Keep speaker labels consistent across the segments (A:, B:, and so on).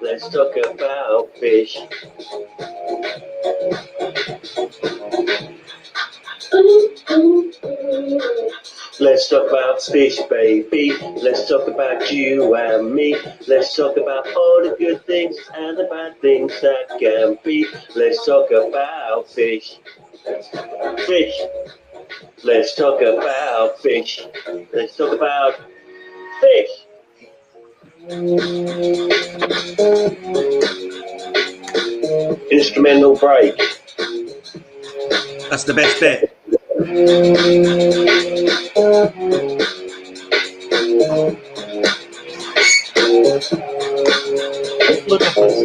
A: Let's talk about fish. Let's talk about fish, baby. Let's talk about you and me. Let's talk about all the good things and the bad things that can be. Let's talk about fish. Fish. Let's talk about fish. Let's talk about fish. Instrumental break.
B: That's the best bit.
C: Look at this.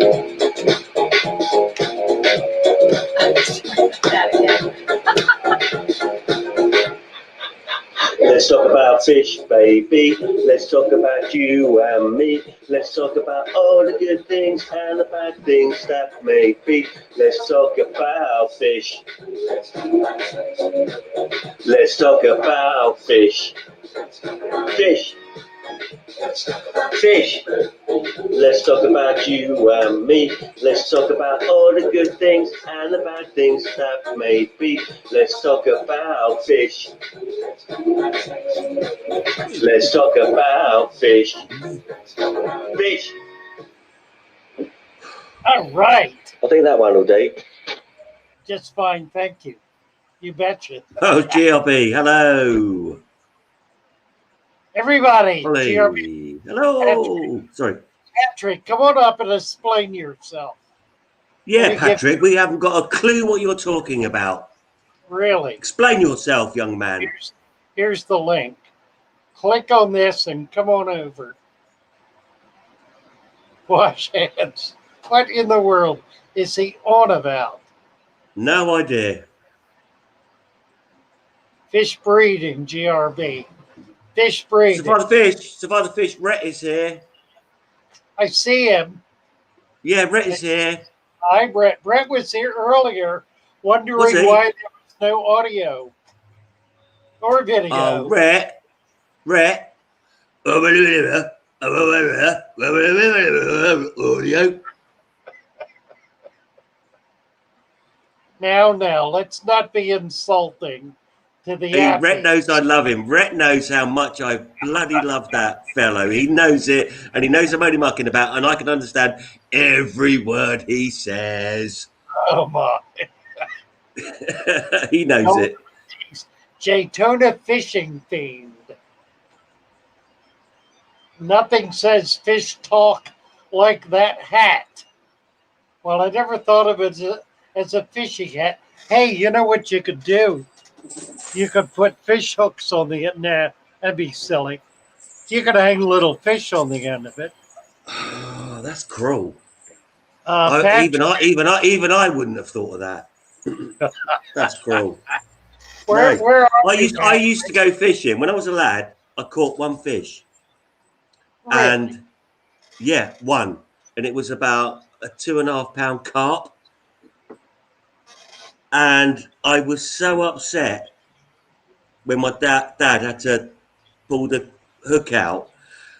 A: Let's talk about fish, baby. Let's talk about you and me. Let's talk about all the good things and the bad things that may be. Let's talk about fish. Let's talk about fish. Fish. Fish. Let's talk about you and me. Let's talk about all the good things and the bad things that may be. Let's talk about fish. Let's talk about fish. Fish.
C: All right.
A: I think that one will do.
C: Just fine. Thank you. You betcha.
B: Oh, GRB, hello.
C: Everybody,
B: Hello.
C: GRB.
B: Hello. Sorry.
C: Patrick, come on up and explain yourself.
B: Yeah, Patrick, we haven't got a clue what you're talking about.
C: Really?
B: Explain yourself, young man.
C: Here's the link. Click on this and come on over. Wash hands. What in the world is he on about?
B: No idea.
C: Fish breeding, GRB. Fish breeding.
B: Survive the fish. Rhett is here.
C: I see him.
B: Yeah, Rhett is here.
C: Hi, Brett. Brett was here earlier, wondering why there was no audio or video.
B: Oh, Rhett. Audio.
C: Now, let's not be insulting to the athletes.
B: Rhett knows I love him. Rhett knows how much I bloody love that fellow. He knows it, and he knows I'm only mucking about, and I can understand every word he says.
C: Oh, my.
B: He knows it.
C: Jaytona fishing themed. Nothing says fish talk like that hat. Well, I never thought of it as a fishing hat. Hey, you know what you could do? You could put fish hooks on the end. Nah, that'd be silly. You could hang a little fish on the end of it.
B: Oh, that's cruel.
C: Patrick,
B: even I wouldn't have thought of that. That's cruel.
C: Where are
B: I used to go fishing when I was a lad. I caught one fish,
C: really?
B: and one, and it was about a 2.5 pound carp. And I was so upset when my dad had to pull the hook out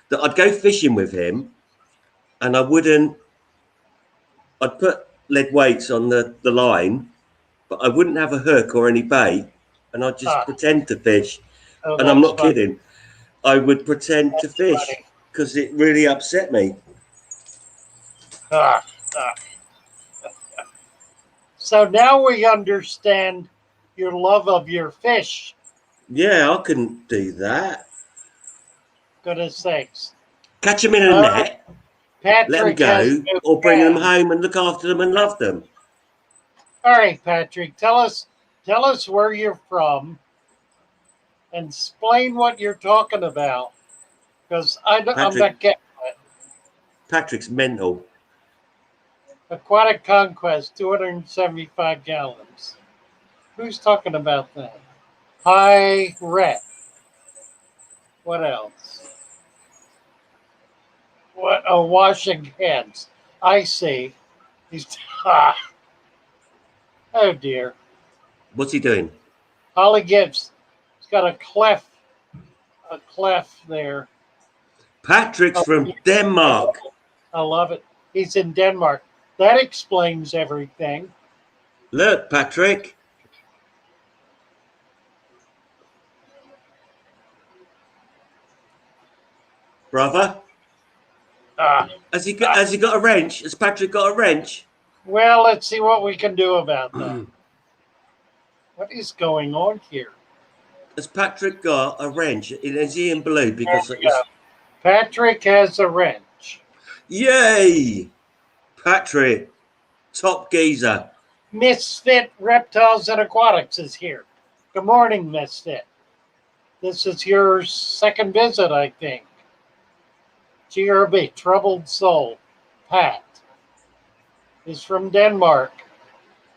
B: that I'd go fishing with him, and I'd put lead weights on the line, but I wouldn't have a hook or any bait, and I'd just pretend to fish.
C: Oh,
B: and I'm not
C: funny.
B: kidding. I would pretend to fish because it really upset me.
C: So now we understand your love of your fish.
B: Yeah, I couldn't do that.
C: Goodness sakes.
B: Catch them in a net,
C: Patrick
B: let them go, or bring them home and look after them and love them.
C: All right, Patrick, tell us where you're from and explain what you're talking about, because I'm not getting it.
B: Patrick's mental.
C: Aquatic Conquest, 275 gallons. Who's talking about that? Hi, Rhett. What else? What? Oh, washing hands. I see. He's. Oh dear.
B: What's he doing?
C: Holly Gibbs. He's got a clef there.
B: Patrick's from Denmark.
C: I love it. He's in Denmark. That explains everything.
B: Look, Patrick. Brother,
C: Ah,
B: has he got a wrench? Has Patrick got a wrench?
C: well, let's see what we can do about that. What is going on here?
B: Has Patrick got a wrench? Is he in blue? Because
C: There we go. Patrick has a wrench.
B: yay, Patrick, top geezer.
C: Misfit Reptiles and Aquatics is here. Good morning, Misfit. This is your second visit, I think. GRB, Troubled Soul. Pat is from Denmark.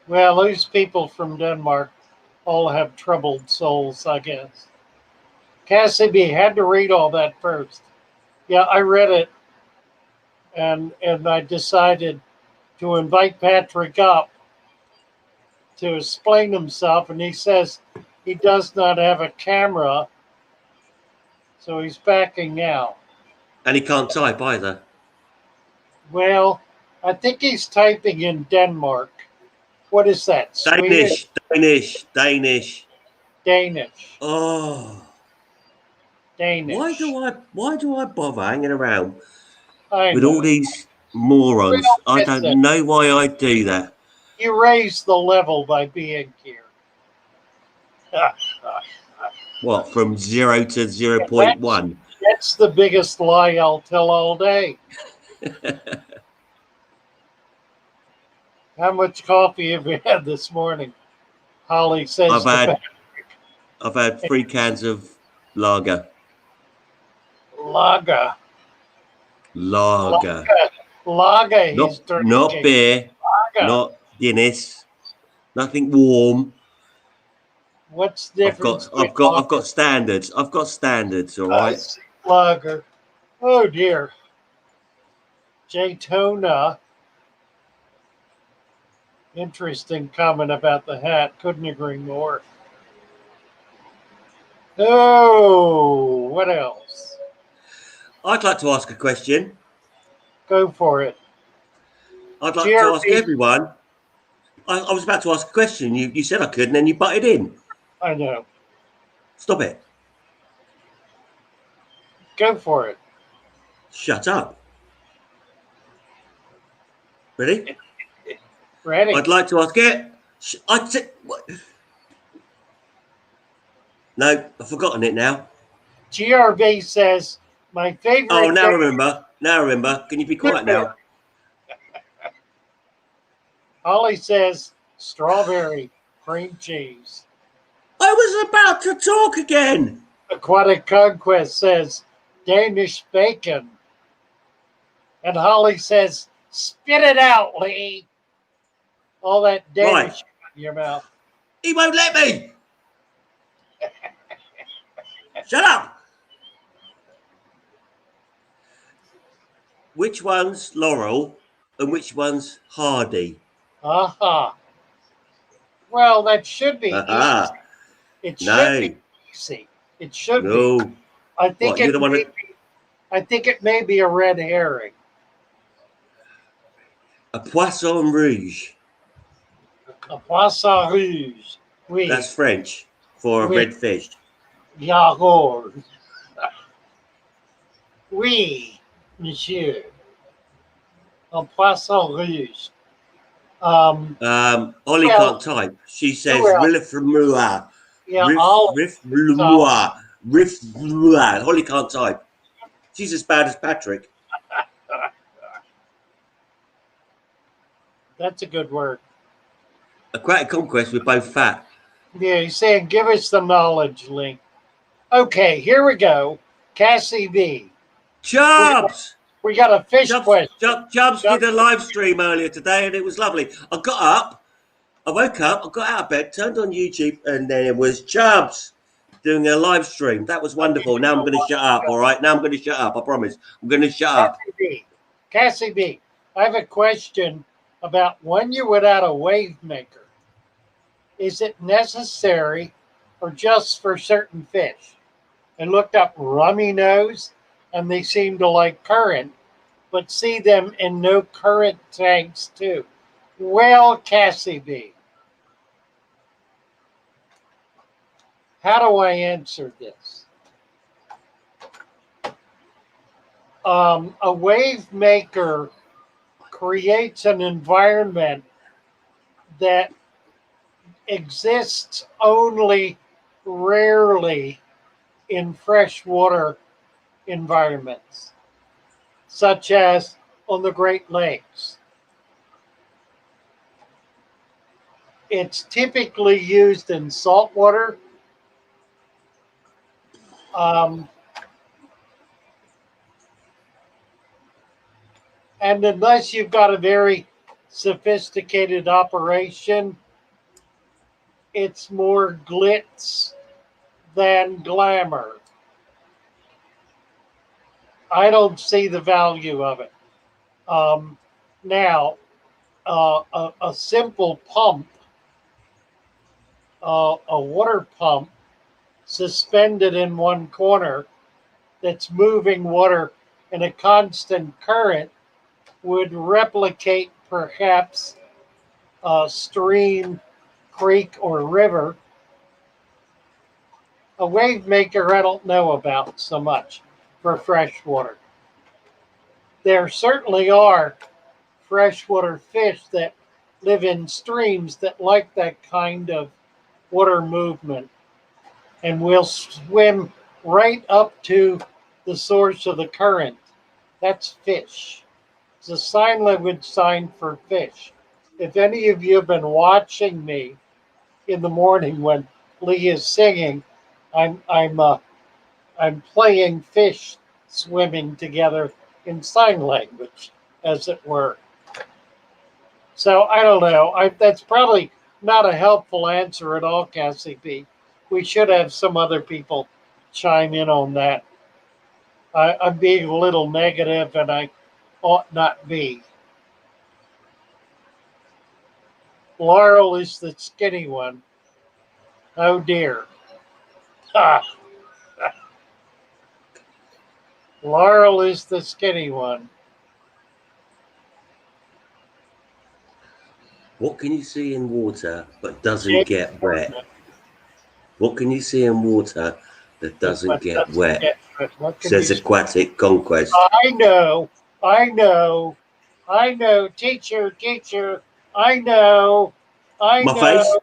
C: Well, those people from Denmark all have troubled souls, I guess. Cassie B had to read all that first. Yeah, I read it, and I decided to invite Patrick up to explain himself, and he says he does not have a camera, so he's backing out.
B: And he can't type either.
C: Well, I think he's typing in Denmark. What is that? Swedish?
B: Danish.
C: Danish.
B: Oh,
C: Danish.
B: why do I bother hanging around
C: I
B: with
C: know.
B: all these morons? I don't know why I do that.
C: You raise the level by being here.
B: What, from 0 to 0.1?
C: That's the biggest lie I'll tell all day. How much coffee have you had this morning? Holly says.
B: I've had 3 cans of lager.
C: Lager.
B: Lager.
C: He's
B: Not
C: drinking.
B: beer.
C: Lager.
B: Not Guinness. Nothing warm.
C: What's the difference?
B: I've got standards. I've got standards, all right?
C: Lager. Oh dear. Jaytona. Interesting comment about the hat. Couldn't agree more. Oh, what else?
B: I'd like to ask a question.
C: Go for it.
B: I'd like to ask everyone. I was about to ask a question. You said I could, and then you butted in.
C: I know.
B: Stop it.
C: Go for it.
B: Shut up. Ready?
C: Ready?
B: I'd like to ask it. I'd say, no, I've forgotten it now.
C: GRB says, my favorite.
B: Oh, now remember. Now remember. Can you be quiet now?
C: Holly says, strawberry cream cheese.
B: I was about to talk again.
C: Aquatic Conquest says, Danish bacon. And Holly says, spit it out, Lee. All that Danish in your mouth.
B: He won't let me. Shut up. Which one's Laurel and which one's Hardy?
C: Aha. Well, that should be easy. It should be easy. It should be. I think I think it may be a red herring.
B: A poisson rouge.
C: A poisson rouge. Oui.
B: That's French for a red fish.
C: Yagour. Oui, monsieur. A poisson rouge.
B: Ollie can't type. She says Rifremua.
C: Yeah,
B: Rifremua. Holly can't type. She's as bad as Patrick.
C: That's a good word.
B: Aquatic Conquest, we're both fat.
C: Yeah, he's saying, give us the knowledge link. Okay, here we go. Cassie B.
B: Chubbs!
C: We got a fish question.
B: Chubbs did a live stream earlier today and it was lovely. I woke up, I got out of bed, turned on YouTube, and then it was Chubbs doing a live stream. That was wonderful. Now I'm going to shut up, all right? Now I'm going to shut up, I promise. I'm going to shut up.
C: Cassie B, I have a question about when you would add a wave maker. Is it necessary or just for certain fish? I looked up rummy nose, and they seem to like current, but see them in no current tanks too. Well, Cassie B, how do I answer this? A wave maker creates an environment that exists only rarely in freshwater environments, such as on the Great Lakes. It's typically used in saltwater. And unless you've got a very sophisticated operation, it's more glitz than glamour. I don't see the value of it. Now, a simple pump, a water pump suspended in one corner that's moving water in a constant current would replicate perhaps a stream, creek, or river. A wave maker I don't know about so much for freshwater. There certainly are freshwater fish that live in streams that like that kind of water movement and will swim right up to the source of the current. That's fish. It's a sign language sign for fish. If any of you have been watching me in the morning when Lee is singing, I'm playing fish swimming together in sign language, as it were. So I don't know. That's probably not a helpful answer at all, Cassie B. We should have some other people chime in on that. I'm being a little negative, and I ought not be. Laurel is the skinny one. Oh dear. Ah. Laurel is the skinny one.
B: What can you see in water but doesn't get wet? What can you see in water that doesn't get wet? Says Aquatic Conquest.
C: I know. Teacher, I know.
B: My face?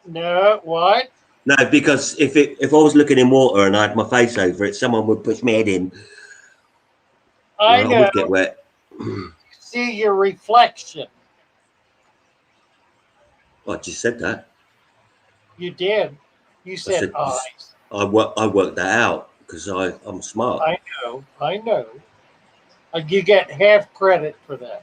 C: No, what?
B: No, because if I was looking in water and I had my face over it, someone would push my head in.
C: I know.
B: I would get wet.
C: See your reflection.
B: I just said that.
C: You did. You said eyes.
B: I worked that out because I'm smart.
C: I know. You get half credit for that.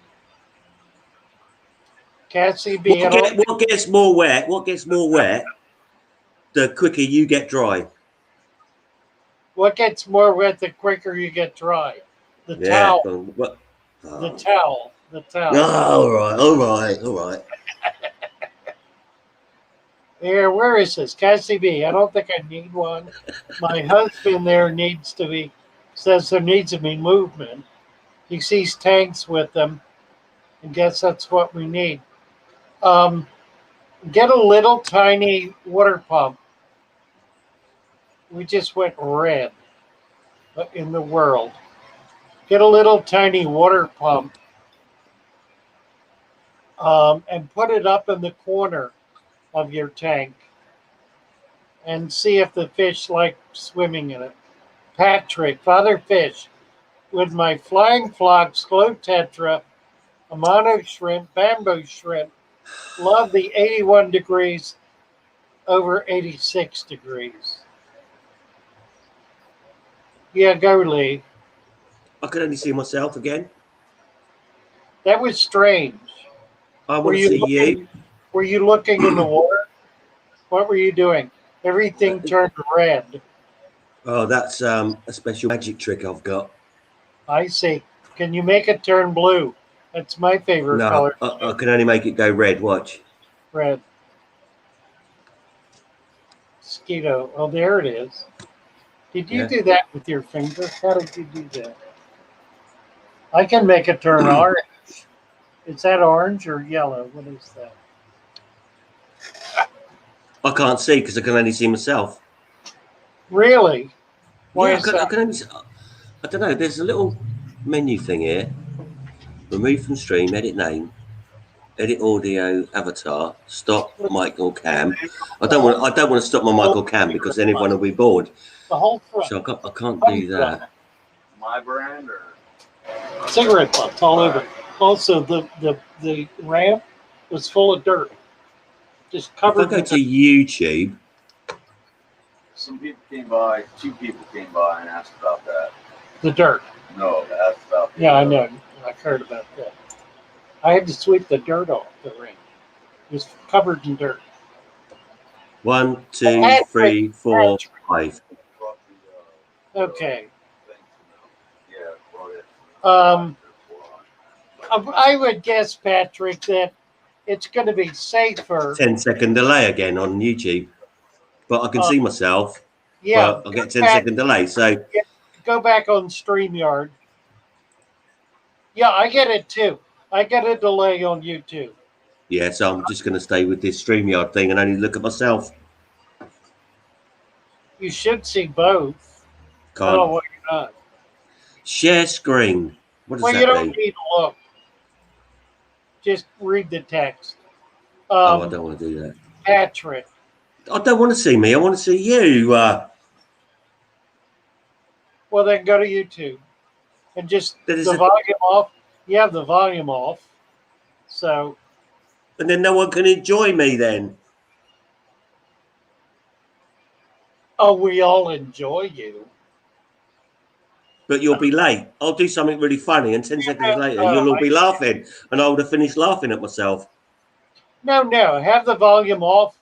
C: Cassie B.
B: What gets more wet? What gets more wet? The quicker you get dry.
C: What gets more wet the quicker you get dry? The towel.
B: What?
C: Oh. The towel.
B: Oh, all right.
C: Here, where is this? Cassie B. I don't think I need one. My husband there says there needs to be movement. He sees tanks with them, and guess that's what we need. Get a little tiny water pump. We just went red in the world. Get a little tiny water pump and put it up in the corner of your tank and see if the fish like swimming in it. Patrick, Father Fish, with my flying flocks, glow tetra, Amano shrimp, bamboo shrimp, love the 81 degrees over 86 degrees. Yeah, go Lee.
B: I could only see myself again.
C: That was strange.
B: I want to see you.
C: Were you looking in the water? What were you doing? Everything turned red.
B: Oh, that's a special magic trick I've got.
C: I see. Can you make it turn blue? That's my favorite color.
B: I can only make it go red. Watch.
C: Red. Mosquito. Oh, there it is. Did you do that with your finger? How did you do that? I can make it turn orange. Is that orange or yellow? What is that?
B: I can't see because I can only see myself.
C: Really? Why
B: Yeah,
C: is that?
B: I can only see, I don't know. There's a little menu thing here. Remove from stream, edit name, edit audio, avatar, stop mic or cam. I don't want to stop my mic or cam because then everyone will be bored.
C: The whole front.
B: So I can't do that.
D: My brand or
C: Cigarette butts all over. Also, the ramp was full of dirt. Just
B: If I
C: covered
B: go
C: in
B: to YouTube,
D: some people came by, 2 people came by and asked about that.
C: the dirt.
D: No, asked about
C: Yeah, I know. I've heard about that. I had to sweep the dirt off the ramp. It was covered in dirt.
B: 1, 2, 3, 4, 5.
C: Okay.
D: Yeah, brought it.
C: I would guess, Patrick, that it's going to be safer.
B: 10-second delay again on YouTube, but I can see myself.
C: Yeah.
B: But I get 10-second delay. So
C: Go back on StreamYard. Yeah, I get it too. I get a delay on YouTube.
B: yeah, so I'm just going to stay with this StreamYard thing and only look at myself.
C: You should see both. I don't know
B: Can't
C: what you're not.
B: share screen. What does
C: Well, you
B: that
C: don't
B: do?
C: need to look. Just read the text.
B: Oh, I don't want to do that.
C: Patrick.
B: I don't want to see me. I want to see you.
C: Well, then go to YouTube and just
B: That is
C: the
B: a-
C: volume off. You have the volume off. So,
B: And then no one can enjoy me then.
C: oh, we all enjoy you.
B: But you'll be late. I'll do something really funny, and 10 seconds later, you'll all be laughing, and I would have finished laughing at myself.
C: No. Have the volume off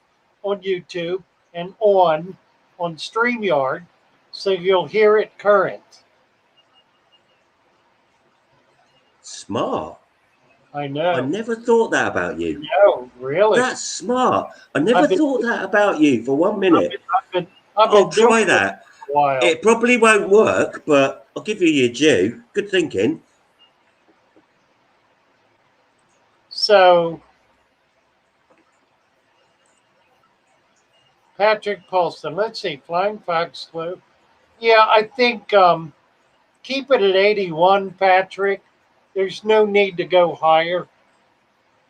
C: on YouTube and on StreamYard so you'll hear it current.
B: Smart.
C: I
B: I
C: know.
B: never thought that about you.
C: No, really.
B: That's smart. I never
C: I've been-
B: thought that about you for 1 minute.
C: I've been
B: I'll
C: doing
B: try
C: it
B: that.
C: for a while.
B: It probably won't work, but I'll give you your due. Good thinking.
C: So, Patrick Paulson, let's see, Flying Fox Clue. Yeah, I think keep it at 81, Patrick. There's no need to go higher.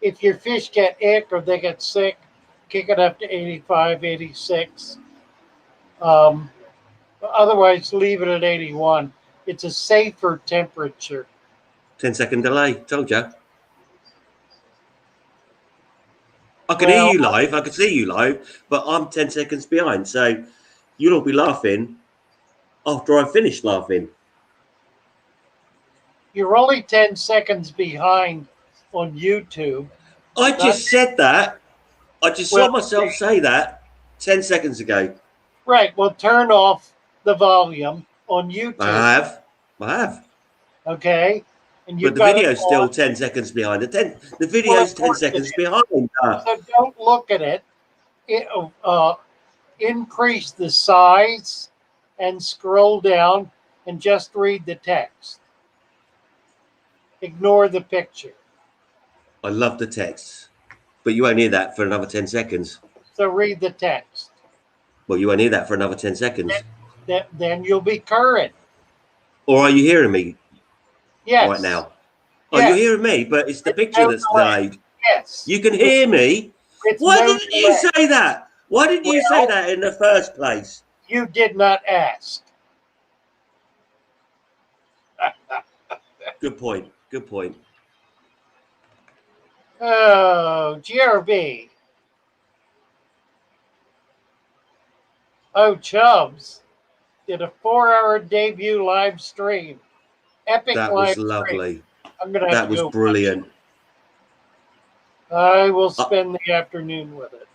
C: If your fish get ick or they get sick, kick it up to 85, 86. Otherwise, leave it at 81. It's a safer temperature.
B: 10-second delay. Told you. I can hear you live. I can see you live, but I'm 10 seconds behind. So you'll all be laughing after I finish laughing.
C: You're only 10 seconds behind on YouTube.
B: I just said that. I just saw
C: Well,
B: myself say that 10 seconds ago.
C: Right. Well, turn off the volume on YouTube.
B: I have.
C: Okay. And you've
B: But the
C: got it
B: video's still
C: on.
B: 10 seconds behind. The video's 10 seconds behind.
C: So don't look at it. Increase the size and scroll down and just read the text. Ignore the picture.
B: I love the text, but you won't hear that for another 10 seconds.
C: So read the text.
B: Well, you won't hear that for another 10 seconds.
C: Then you'll be current.
B: Or are you hearing me
C: Yes.
B: right now? Oh,
C: Yes.
B: you're hearing me, but it's the
C: It's
B: picture
C: no
B: that's
C: delay.
B: delayed.
C: Yes.
B: You can hear me.
C: It's
B: Why
C: no
B: didn't you
C: delay.
B: say that? Why didn't you say that in the first place?
C: You did not ask.
B: Good point. Good point.
C: Oh, GRB. Oh, Chubbs did a 4-hour debut live stream. Epic
B: That
C: live
B: was
C: stream.
B: lovely.
C: I'm gonna have
B: That
C: to
B: was
C: go.
B: brilliant.
C: I will spend the afternoon with it.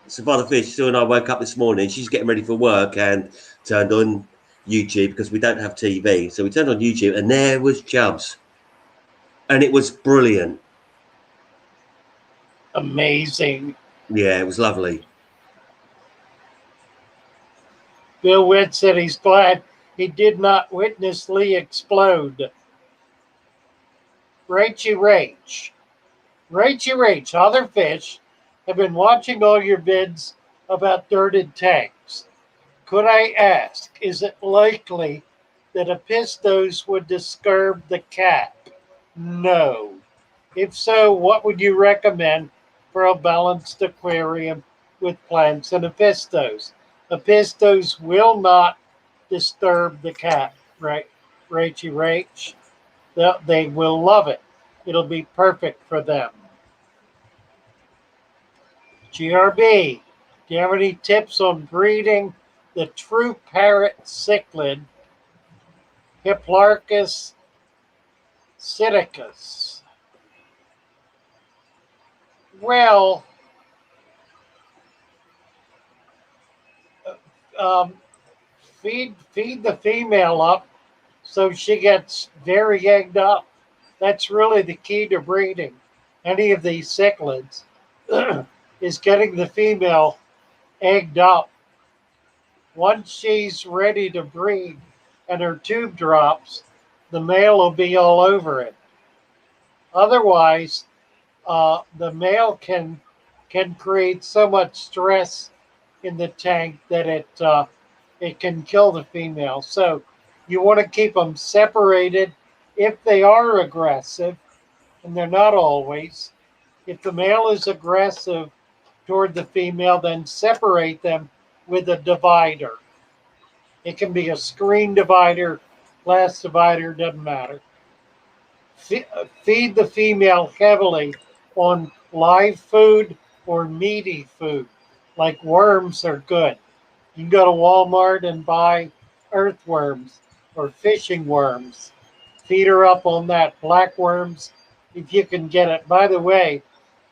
B: Savannah Fish, Sue and I woke up this morning. She's getting ready for work and turned on YouTube because we don't have TV. So we turned on YouTube and there was Chubbs. And it was brilliant.
C: Amazing.
B: Yeah, it was lovely.
C: Bill Witt said he's glad he did not witness Lee explode. Rachy Rach. Rachy Rach, other fish have been watching all your vids about dirted tanks. Could I ask, is it likely that a pistos would disturb the cap? No. If so, what would you recommend for a balanced aquarium with plants and a pistos? A pistos will not disturb the cap, right? Rachy Rach. They will love it. It'll be perfect for them. GRB, do you have any tips on breeding the true parrot cichlid, Hiplarchus psittacus? Well, um, feed the female up so she gets very egged up. That's really the key to breeding any of these cichlids is getting the female egged up. Once she's ready to breed and her tube drops, the male will be all over it. Otherwise, the male can create so much stress in the tank that it can kill the female. So you want to keep them separated if they are aggressive, and they're not always. If the male is aggressive toward the female, then separate them with a divider. It can be a screen divider, glass divider, doesn't matter. Feed the female heavily on live food or meaty food, like worms are good. You can go to Walmart and buy earthworms or fishing worms. Feed her up on that. Black worms, if you can get it. By the way,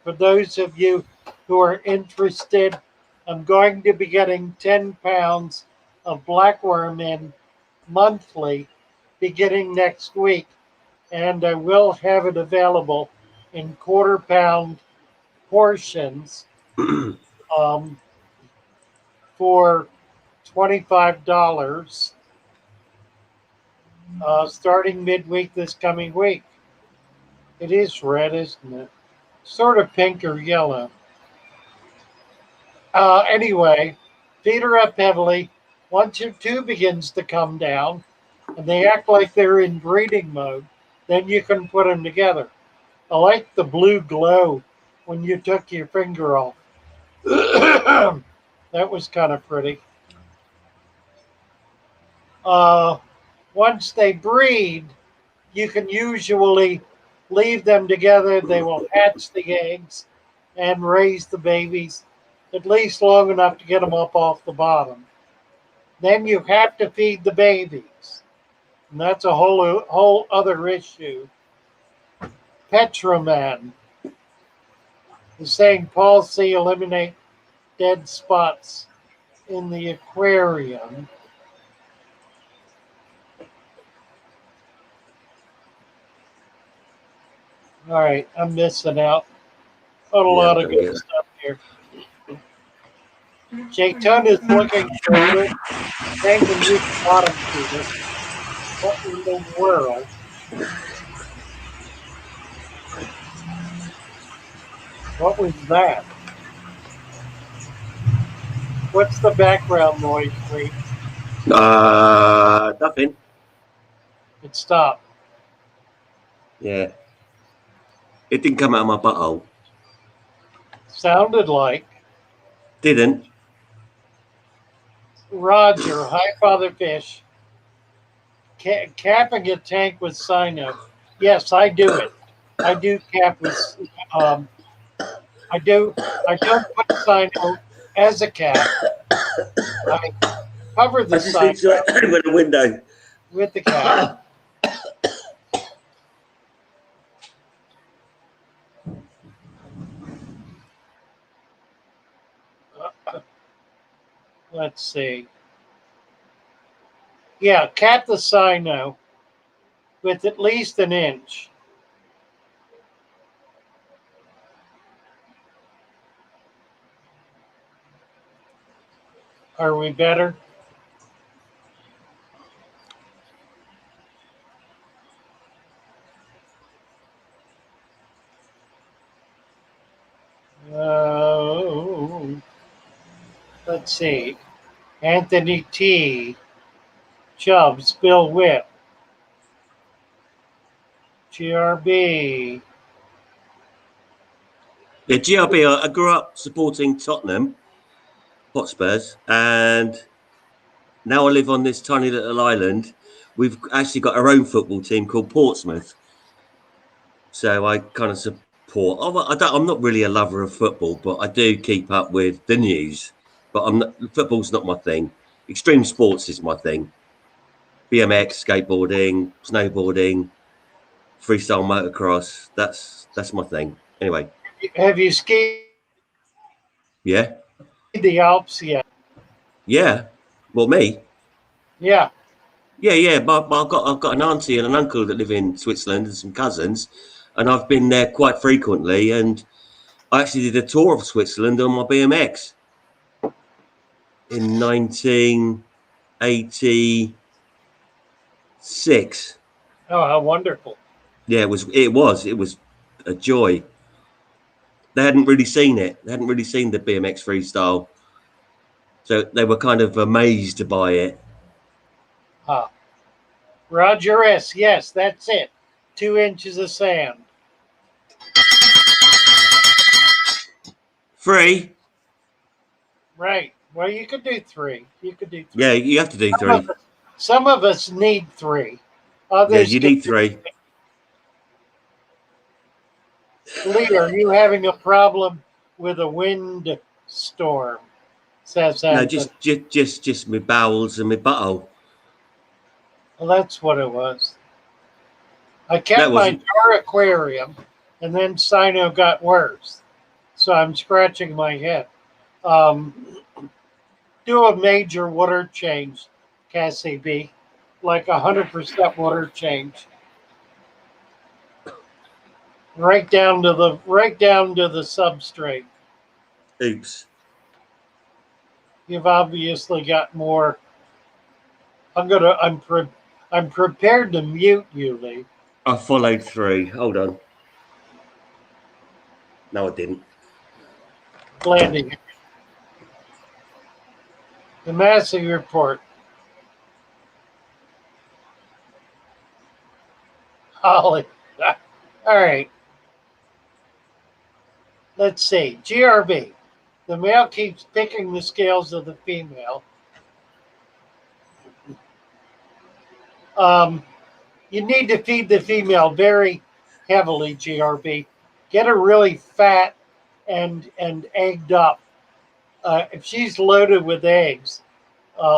C: for those of you who are interested, I'm going to be getting 10 pounds of blackworm in monthly beginning next week, and I will have it available in quarter-pound portions um, for $25 starting midweek this coming week. It is red, isn't it? Sort of pink or yellow. Anyway, feed her up heavily. Once your tube begins to come down and they act like they're in breeding mode, then you can put them together. I like the blue glow when you took your finger off. That was kind of pretty. Once they breed, you can usually leave them together. They will hatch the eggs and raise the babies at least long enough to get them up off the bottom. Then you have to feed the babies. And that's a whole other issue. Petroman is saying policy eliminate dead spots in the aquarium. All right, I'm missing out on a lot of good stuff here. Jayton is looking for a good thing to use bottom feeder. What in the world? What was that? What's the background noise, please?
B: Nothing.
C: It stopped.
B: Yeah. It didn't come out of my butthole.
C: Sounded like.
B: Didn't.
C: Roger, hi, Father Fish. Capping a tank with cyno. Yes, I do it. I do cap with. I don't put cyno as a cap. I cover the cyno
B: with the window
C: with the cap. Let's see. Yeah, cap the cyno with at least an inch. Are we better? Uh, let's see. Anthony T. Chubbs, Bill Whipp, GRB.
B: Yeah, GRB. I grew up supporting Tottenham Hotspurs, and now I live on this tiny little island. We've actually got our own football team called Portsmouth, so I kind of support. I'm not really a lover of football, but I do keep up with the news. But football's not my thing. Extreme sports is my thing. BMX, skateboarding, snowboarding, freestyle motocross. That's my thing. Anyway,
C: Have you skied
B: yeah,
C: the Alps yet?
B: yeah. Well, me,
C: Yeah.
B: yeah. But I've got an auntie and an uncle that live in Switzerland and some cousins, and I've been there quite frequently. And I actually did a tour of Switzerland on my BMX in 1986.
C: Oh, how wonderful.
B: Yeah, it was a joy. They hadn't really seen it. They hadn't really seen the BMX freestyle, so they were kind of amazed by it.
C: Huh. Roger S. Yes, that's it. 2 inches of sand.
B: Free?
C: Right. Well, you could do three. You could do three.
B: Yeah, you have to do
C: Some of
B: three.
C: us, some of us need three.
B: Yeah,
C: Others
B: you
C: can
B: need three.
C: Lee, are you having a problem with a wind storm? Says
B: No,
C: Anthony.
B: just my bowels and my butthole.
C: Well, that's what it was. I kept
B: That
C: my
B: wasn't.
C: jar aquarium, and then Sino got worse. So I'm scratching my head. Um, do a major water change, Cassie B, like 100% water change, right down to the substrate.
B: Oops.
C: You've obviously got more. I'm prepared to mute you, Lee.
B: I followed through. Hold on. No, I didn't.
C: Landing. The Massey report. Holly. All right. Let's see. GRB. The male keeps picking the scales of the female. You need to feed the female very heavily, GRB. Get her really fat and egged up. If she's loaded with eggs,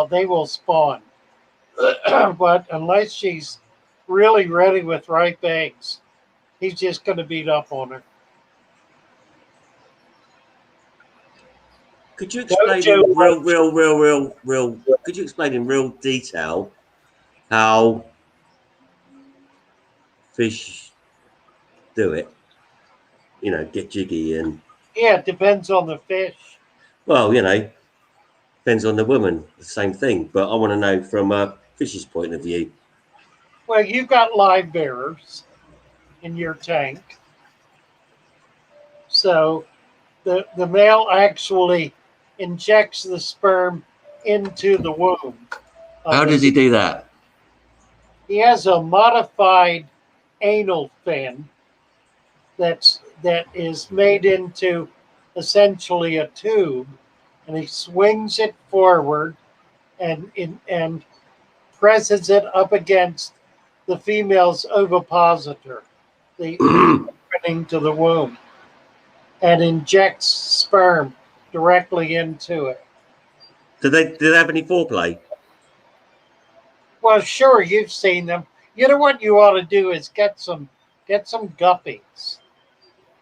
C: they will spawn. But unless she's really ready with ripe eggs, he's just going to beat up on her.
B: Could you explain in real? Could you explain in real detail how fish do it? Get jiggy and
C: Yeah, it depends on the fish.
B: well, depends on the woman. The same thing, but I want to know from a fish's point of view.
C: Well, you've got live bearers in your tank. So the male actually injects the sperm into the womb.
B: How does he do that?
C: He has a modified anal fin that is made into essentially a tube, and he swings it forward and presses it up against the female's ovipositor, the opening to the womb, and injects sperm directly into it.
B: Do they have any foreplay?
C: Well, sure, you've seen them. You know what you ought to do is get some guppies.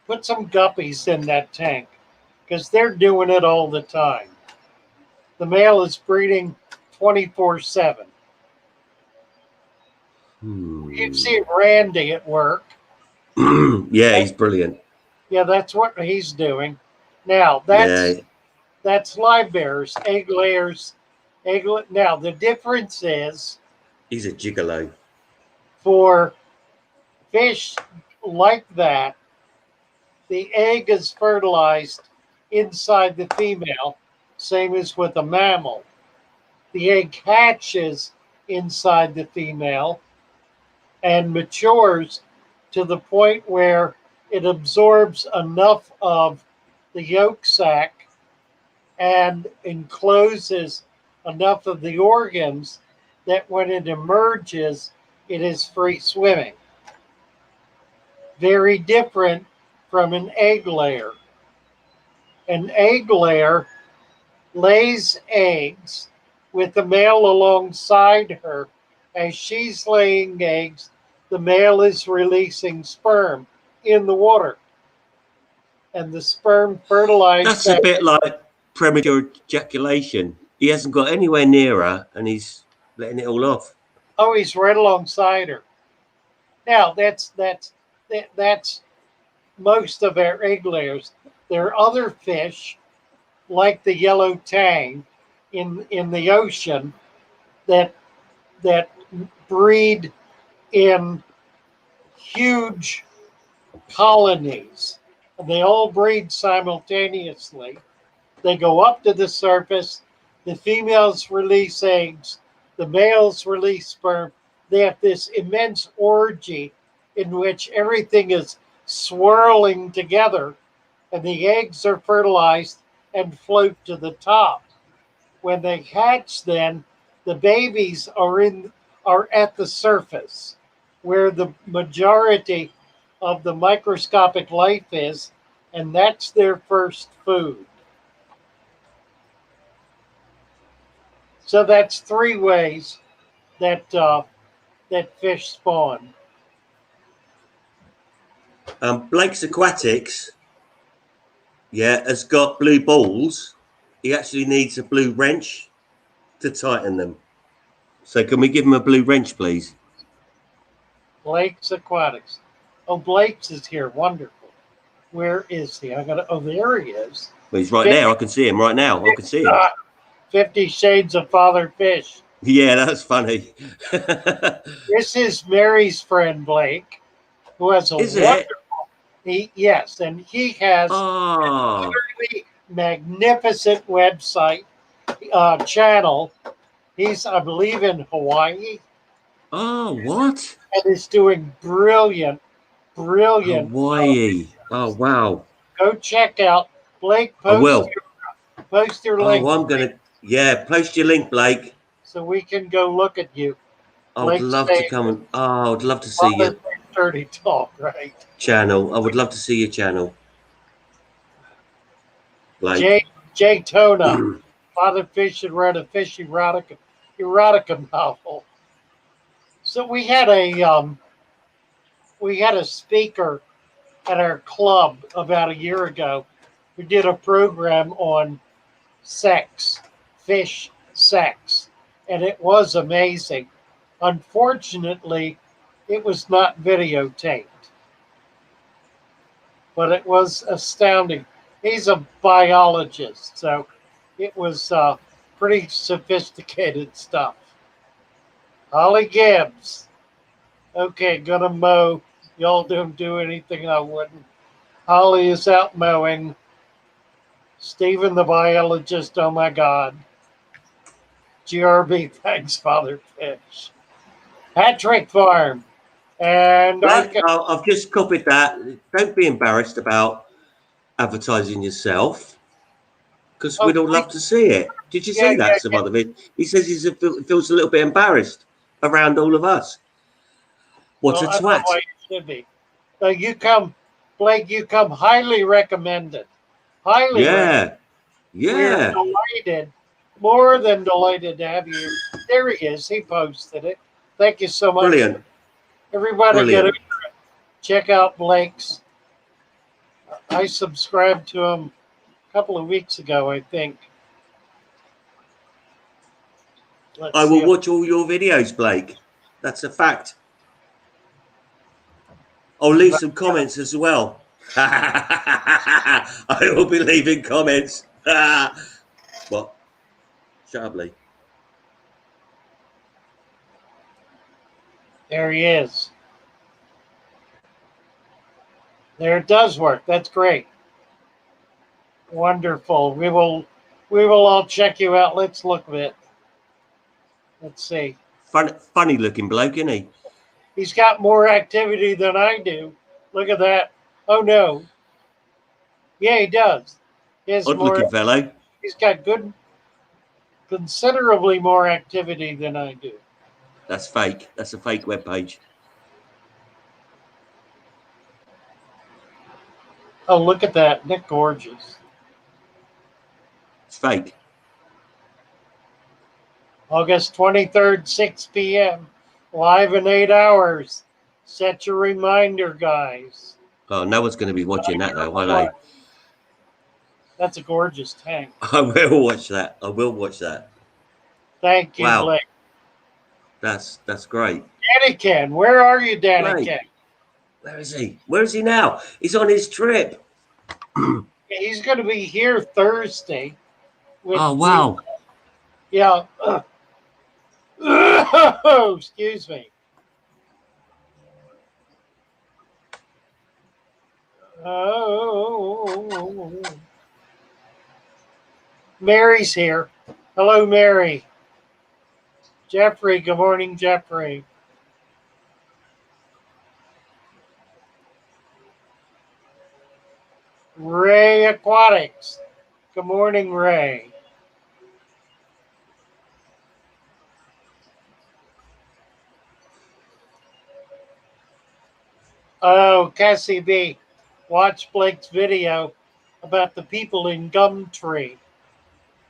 C: Put some guppies in that tank because they're doing it all the time. The male is breeding 24/7. You've seen Randy at work.
B: Yeah, he's brilliant.
C: Yeah, that's what he's doing. Now that's live bearers, egg layers, Now the difference is
B: He's a gigolo.
C: for fish like that, the egg is fertilized inside the female, same as with a mammal. The egg hatches inside the female and matures to the point where it absorbs enough of the yolk sac and encloses enough of the organs that when it emerges, it is free swimming. Very different from an egg layer. An egg layer lays eggs with the male alongside her. As she's laying eggs, the male is releasing sperm in the water. And the sperm fertilizes
B: That's a bit like premature ejaculation. He hasn't got anywhere near her, and he's letting it all off.
C: Oh, he's right alongside her. Now that's most of our egg layers. There are other fish, like the yellow tang, in the ocean that breed in huge colonies. And they all breed simultaneously. They go up to the surface. The females release eggs. The males release sperm. They have this immense orgy in which everything is swirling together, and the eggs are fertilized and float to the top. When they hatch, then the babies are at the surface, where the majority of the microscopic life is, and that's their first food. So that's three ways that that fish spawn.
B: Blake's Aquatics, yeah, has got blue balls. He actually needs a blue wrench to tighten them. So can we give him a blue wrench, please?
C: Blake's Aquatics. Oh, Blake's is here. Wonderful. Where is he? I got. Oh, there he is.
B: Well, he's right there. I can see him right now. I can see him.
C: 50 Shades of Father Fish.
B: Yeah, that's funny.
C: This is Mary's friend Blake, who has a
B: Is it?
C: wonderful. Yes, and he has
B: Oh,
C: a really magnificent website channel. He's, I believe, in Hawaii
B: oh, what?
C: and is doing brilliant.
B: Hawaii. Oh, wow.
C: Go check out Blake.
B: I will.
C: Post your link.
B: Oh, I'm gonna. Yeah, post your link, Blake.
C: So we can go look at you.
B: I would love to come and. Oh, I'd love to see your
C: Dirty talk, right?
B: channel. I would love to see your channel, Blake.
C: Jay Tona, Father Fish had read a fish erotica novel. So we had a speaker at our club about a year ago who did a program on sex, fish sex, and it was amazing. Unfortunately, it was not videotaped, but it was astounding. He's a biologist, so it was pretty sophisticated stuff. Holly Gibbs. Okay, gonna mow. Y'all don't do anything I wouldn't. Holly is out mowing. Stephen the biologist, oh my God. GRB, thanks, Father Fish. Patrick Farm. And
B: Blake, I've just copied that. Don't be embarrassed about advertising yourself, because we'd all love to see it. Did you see that? Some other bit. He says he feels a little bit embarrassed around all of us. What a twat!
C: You should be. You come, Blake. You come highly recommended. Highly.
B: Yeah, yeah.
C: We're delighted, more than delighted to have you. There he is. He posted it. Thank you so much.
B: Brilliant.
C: Everybody, get over it. Check out Blake's. I subscribed to him a couple of weeks ago, I think.
B: I will watch all your videos, Blake. That's a fact. I'll leave some comments as well. I will be leaving comments. What? Shut up, Lee.
C: There he is. There it does work. That's great. Wonderful. We will all check you out. Let's look at it. Let's see.
B: Funny looking bloke, isn't he?
C: He's got more activity than I do. Look at that. Oh no. Yeah, he does. He has
B: Odd
C: more.
B: looking fellow.
C: He's got considerably more activity than I do.
B: That's fake. That's a fake web page.
C: Oh, look at that. Isn't that gorgeous?
B: It's fake.
C: August 23rd, 6 p.m. Live in 8 hours. Set your reminder, guys.
B: Oh, no one's going to be watching that though, are they?
C: That's a gorgeous tank.
B: I will watch that. I will watch that.
C: Thank you,
B: Wow.
C: Blake.
B: That's great.
C: Daniken, where are you, Daniken?
B: Blake. Where is he? Where is he now? He's on his trip.
C: He's going to be here Thursday.
B: Oh, wow.
C: Yeah. Oh, excuse me. Oh. Mary's here. Hello, Mary. Jeffrey, good morning, Jeffrey. Ray Aquatics. Good morning, Ray. Oh, Cassie B. Watch Blake's video about the people in Gumtree.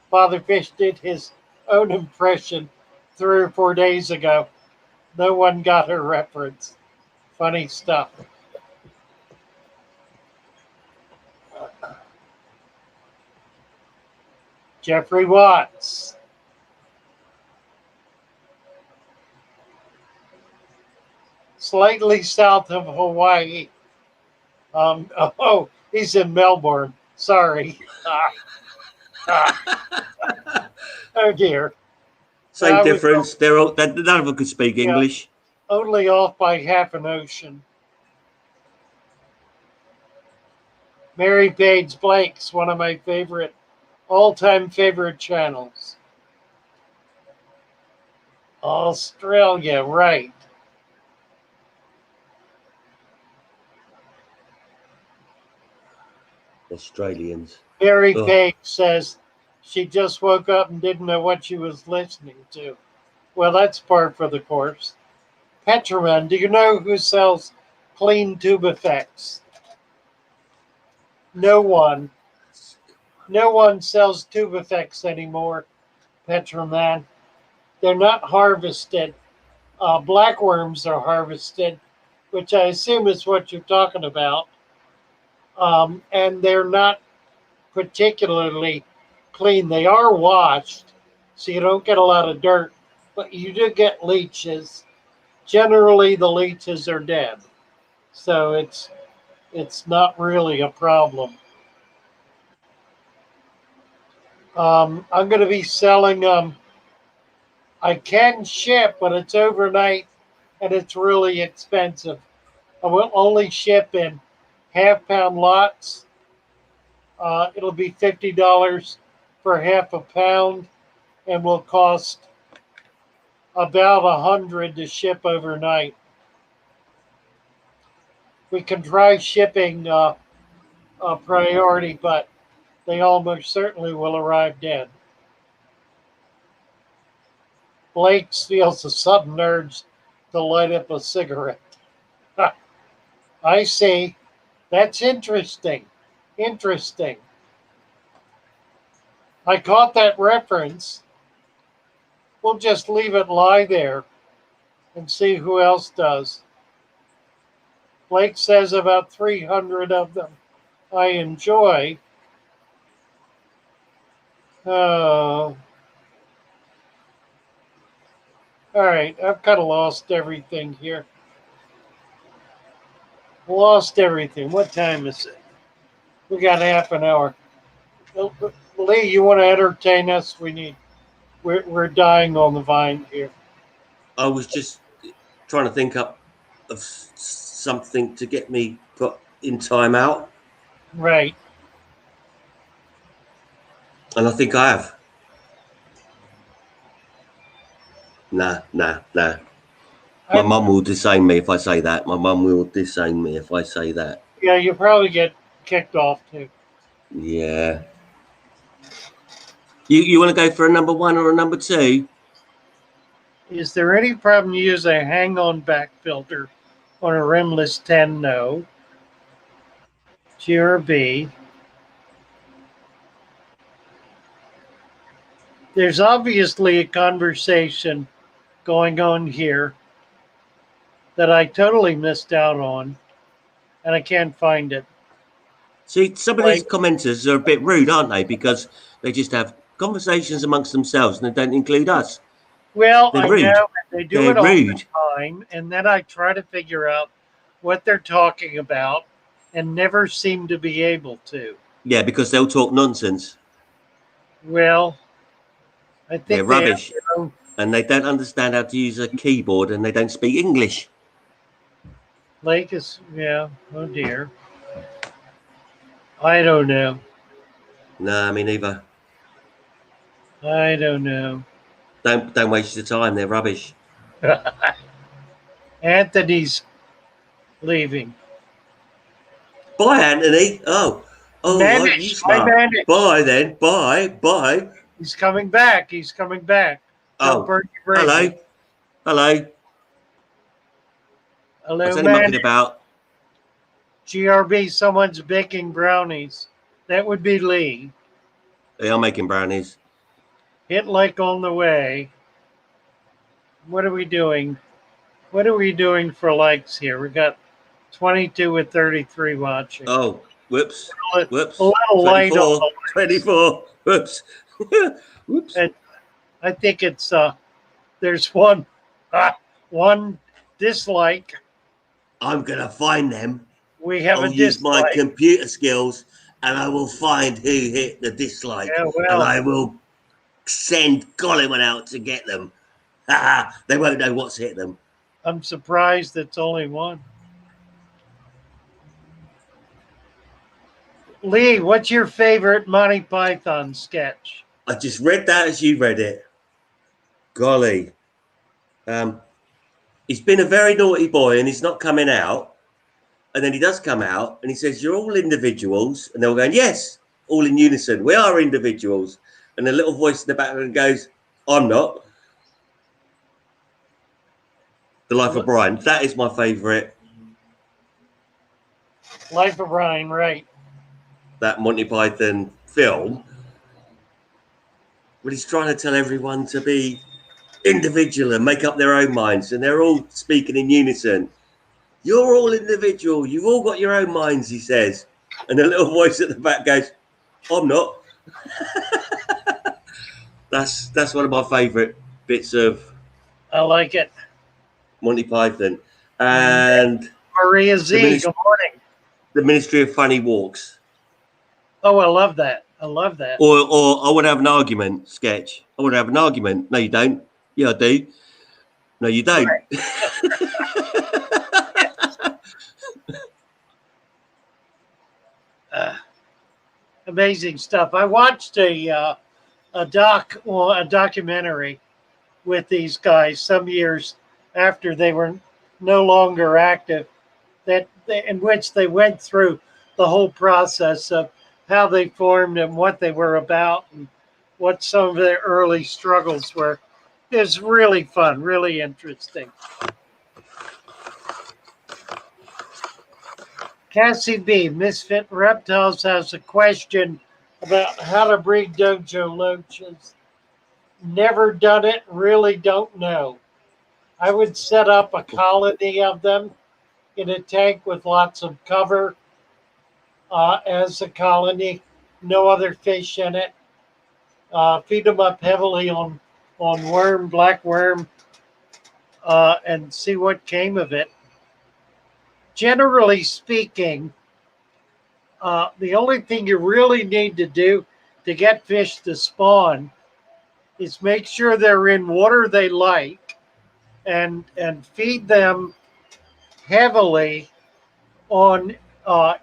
C: Father Fish did his own impression 3 or 4 days ago. No one got her reference. Funny stuff. Jeffrey Watts. Slightly south of Hawaii. He's in Melbourne. Sorry. Oh dear.
B: Same difference. None of them could speak English.
C: Only off by half an ocean. Mary Page Blake's one of my favorite, all-time favorite channels. Australia, right.
B: Australians.
C: Mary Page says she just woke up and didn't know what she was listening to. Well, that's par for the course. Petroman, do you know who sells clean tube effects? No one. No one sells tube effects anymore, Petroman. They're not harvested. Blackworms are harvested, which I assume is what you're talking about. And they're not particularly clean. They are washed, so you don't get a lot of dirt, but you do get leeches. Generally, the leeches are dead, so it's not really a problem. I'm going to be selling I can ship, but it's overnight and it's really expensive. I will only ship in half-pound lots. It'll be $50 for half a pound and will cost about $100 to ship overnight. We can try shipping a priority, but they almost certainly will arrive dead. Blake feels a sudden urge to light up a cigarette. I see. That's interesting. Interesting. I caught that reference. We'll just leave it lie there and see who else does. Blake says about 300 of them I enjoy. Oh. All right, I've kind of lost everything here. Lost everything. What time is it? We got half an hour. Lee, you want to entertain us? We're dying on the vine here.
B: I was just trying to think up of something to get me put in timeout,
C: Right.
B: and I think I have. Nah. My
C: I'm-
B: mum will disown me if I say that. My mum will disown me if I say that.
C: Yeah, you probably get kicked off too.
B: Yeah. You want to go for a number 1 or a number 2?
C: Is there any problem using a hang-on back filter on a rimless 10? No. GRB. There's obviously a conversation going on here that I totally missed out on, and I can't find it.
B: See, some of these commenters are a bit rude, aren't they? Because they just have conversations amongst themselves and they don't include us.
C: Well,
B: They're
C: I
B: rude.
C: know they do
B: They're
C: it all
B: rude.
C: the time, and then I try to figure out what they're talking about and never seem to be able to.
B: Yeah, because they'll talk nonsense.
C: Well, I think
B: They're
C: they have
B: rubbish.
C: their own-
B: And they don't understand how to use a keyboard and they don't speak English.
C: Lake is, yeah, oh dear. I don't know.
B: No, me neither.
C: I don't know.
B: Don't waste your time. They're rubbish.
C: Anthony's leaving.
B: Bye, Anthony. Oh, right, you
C: Managed. I
B: smart.
C: managed.
B: Bye then. Bye.
C: He's coming back. He's coming back. Don't
B: Oh,
C: burn your bridges.
B: hello.
C: Hello,
B: I was only mucking
C: man.
B: about.
C: GRB, someone's baking brownies. That would be Lee.
B: They are making brownies.
C: Hit like on the way. What are we doing? What are we doing for likes here? We got 22 with 33 watching.
B: Oh, whoops.
C: A little light on the
B: 24. Whoops. Whoops.
C: And I think it's there's one dislike.
B: I'm going to find them.
C: We have
B: I'll
C: a
B: use my
C: dislike.
B: computer skills and I will find who hit the dislike.
C: Yeah,
B: And
C: well,
B: I will send Gollum out to get them. They won't know what's hit them.
C: I'm surprised it's only one. Lee, what's your favorite Monty Python sketch?
B: I just read that as you read it. Golly. He's been a very naughty boy and he's not coming out. And then he does come out and he says, "You're all individuals." And they're all going, "Yes," all in unison. "We are individuals." And a little voice in the background goes, "I'm not." The Life of Brian. That is my favourite.
C: Life of Brian, right.
B: That Monty Python film. But he's trying to tell everyone to be individual and make up their own minds. And they're all speaking in unison. "You're all individual. You've all got your own minds," he says. And a little voice at the back goes, "I'm not." That's one of my favourite bits of
C: I like it.
B: Monty Python. And
C: Maria Z, good morning.
B: the Ministry of Funny Walks.
C: Oh, I love that. I love that.
B: Or I want to have an argument sketch. I want to have an argument. No, you don't. Yeah, I do. No, you don't.
C: Amazing stuff. I watched a documentary with these guys some years after they were no longer active, in which they went through the whole process of how they formed and what they were about and what some of their early struggles were. It was really fun, really interesting. Cassie B, Misfit Reptiles, has a question about how to breed dojo loaches. Never done it, really don't know. I would set up a colony of them in a tank with lots of cover as a colony, no other fish in it. Feed them up heavily on worm, black worm, and see what came of it. Generally speaking, the only thing you really need to do to get fish to spawn is make sure they're in water they like and feed them heavily on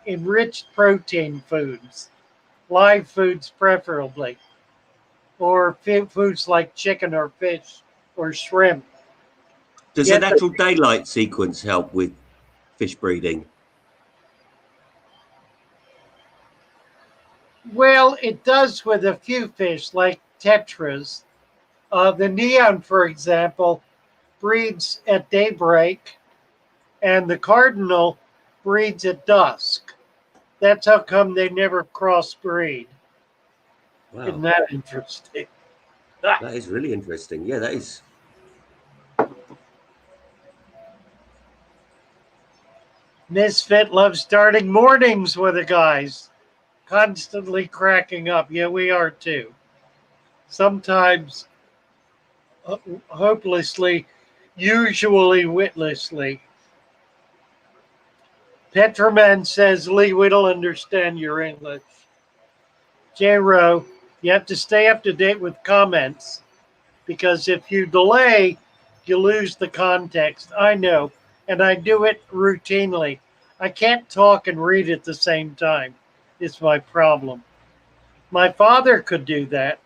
C: enriched protein foods, live foods preferably, or foods like chicken or fish or shrimp.
B: Does a
C: Get the,
B: natural daylight sequence help with fish breeding?
C: well, it does with a few fish like tetras. The neon, for example, breeds at daybreak, and the cardinal breeds at dusk. That's how come they never crossbreed. Isn't
B: Wow,
C: that interesting?
B: that is really interesting. Yeah, that is.
C: Misfit loves starting mornings with the guys, constantly cracking up. Yeah, we are too. Sometimes hopelessly, usually witlessly. Petraman says, Lee, we don't understand your English. J-Ro, you have to stay up to date with comments because if you delay, you lose the context. I know, and I do it routinely. I can't talk and read at the same time. It's my problem. My father could do that.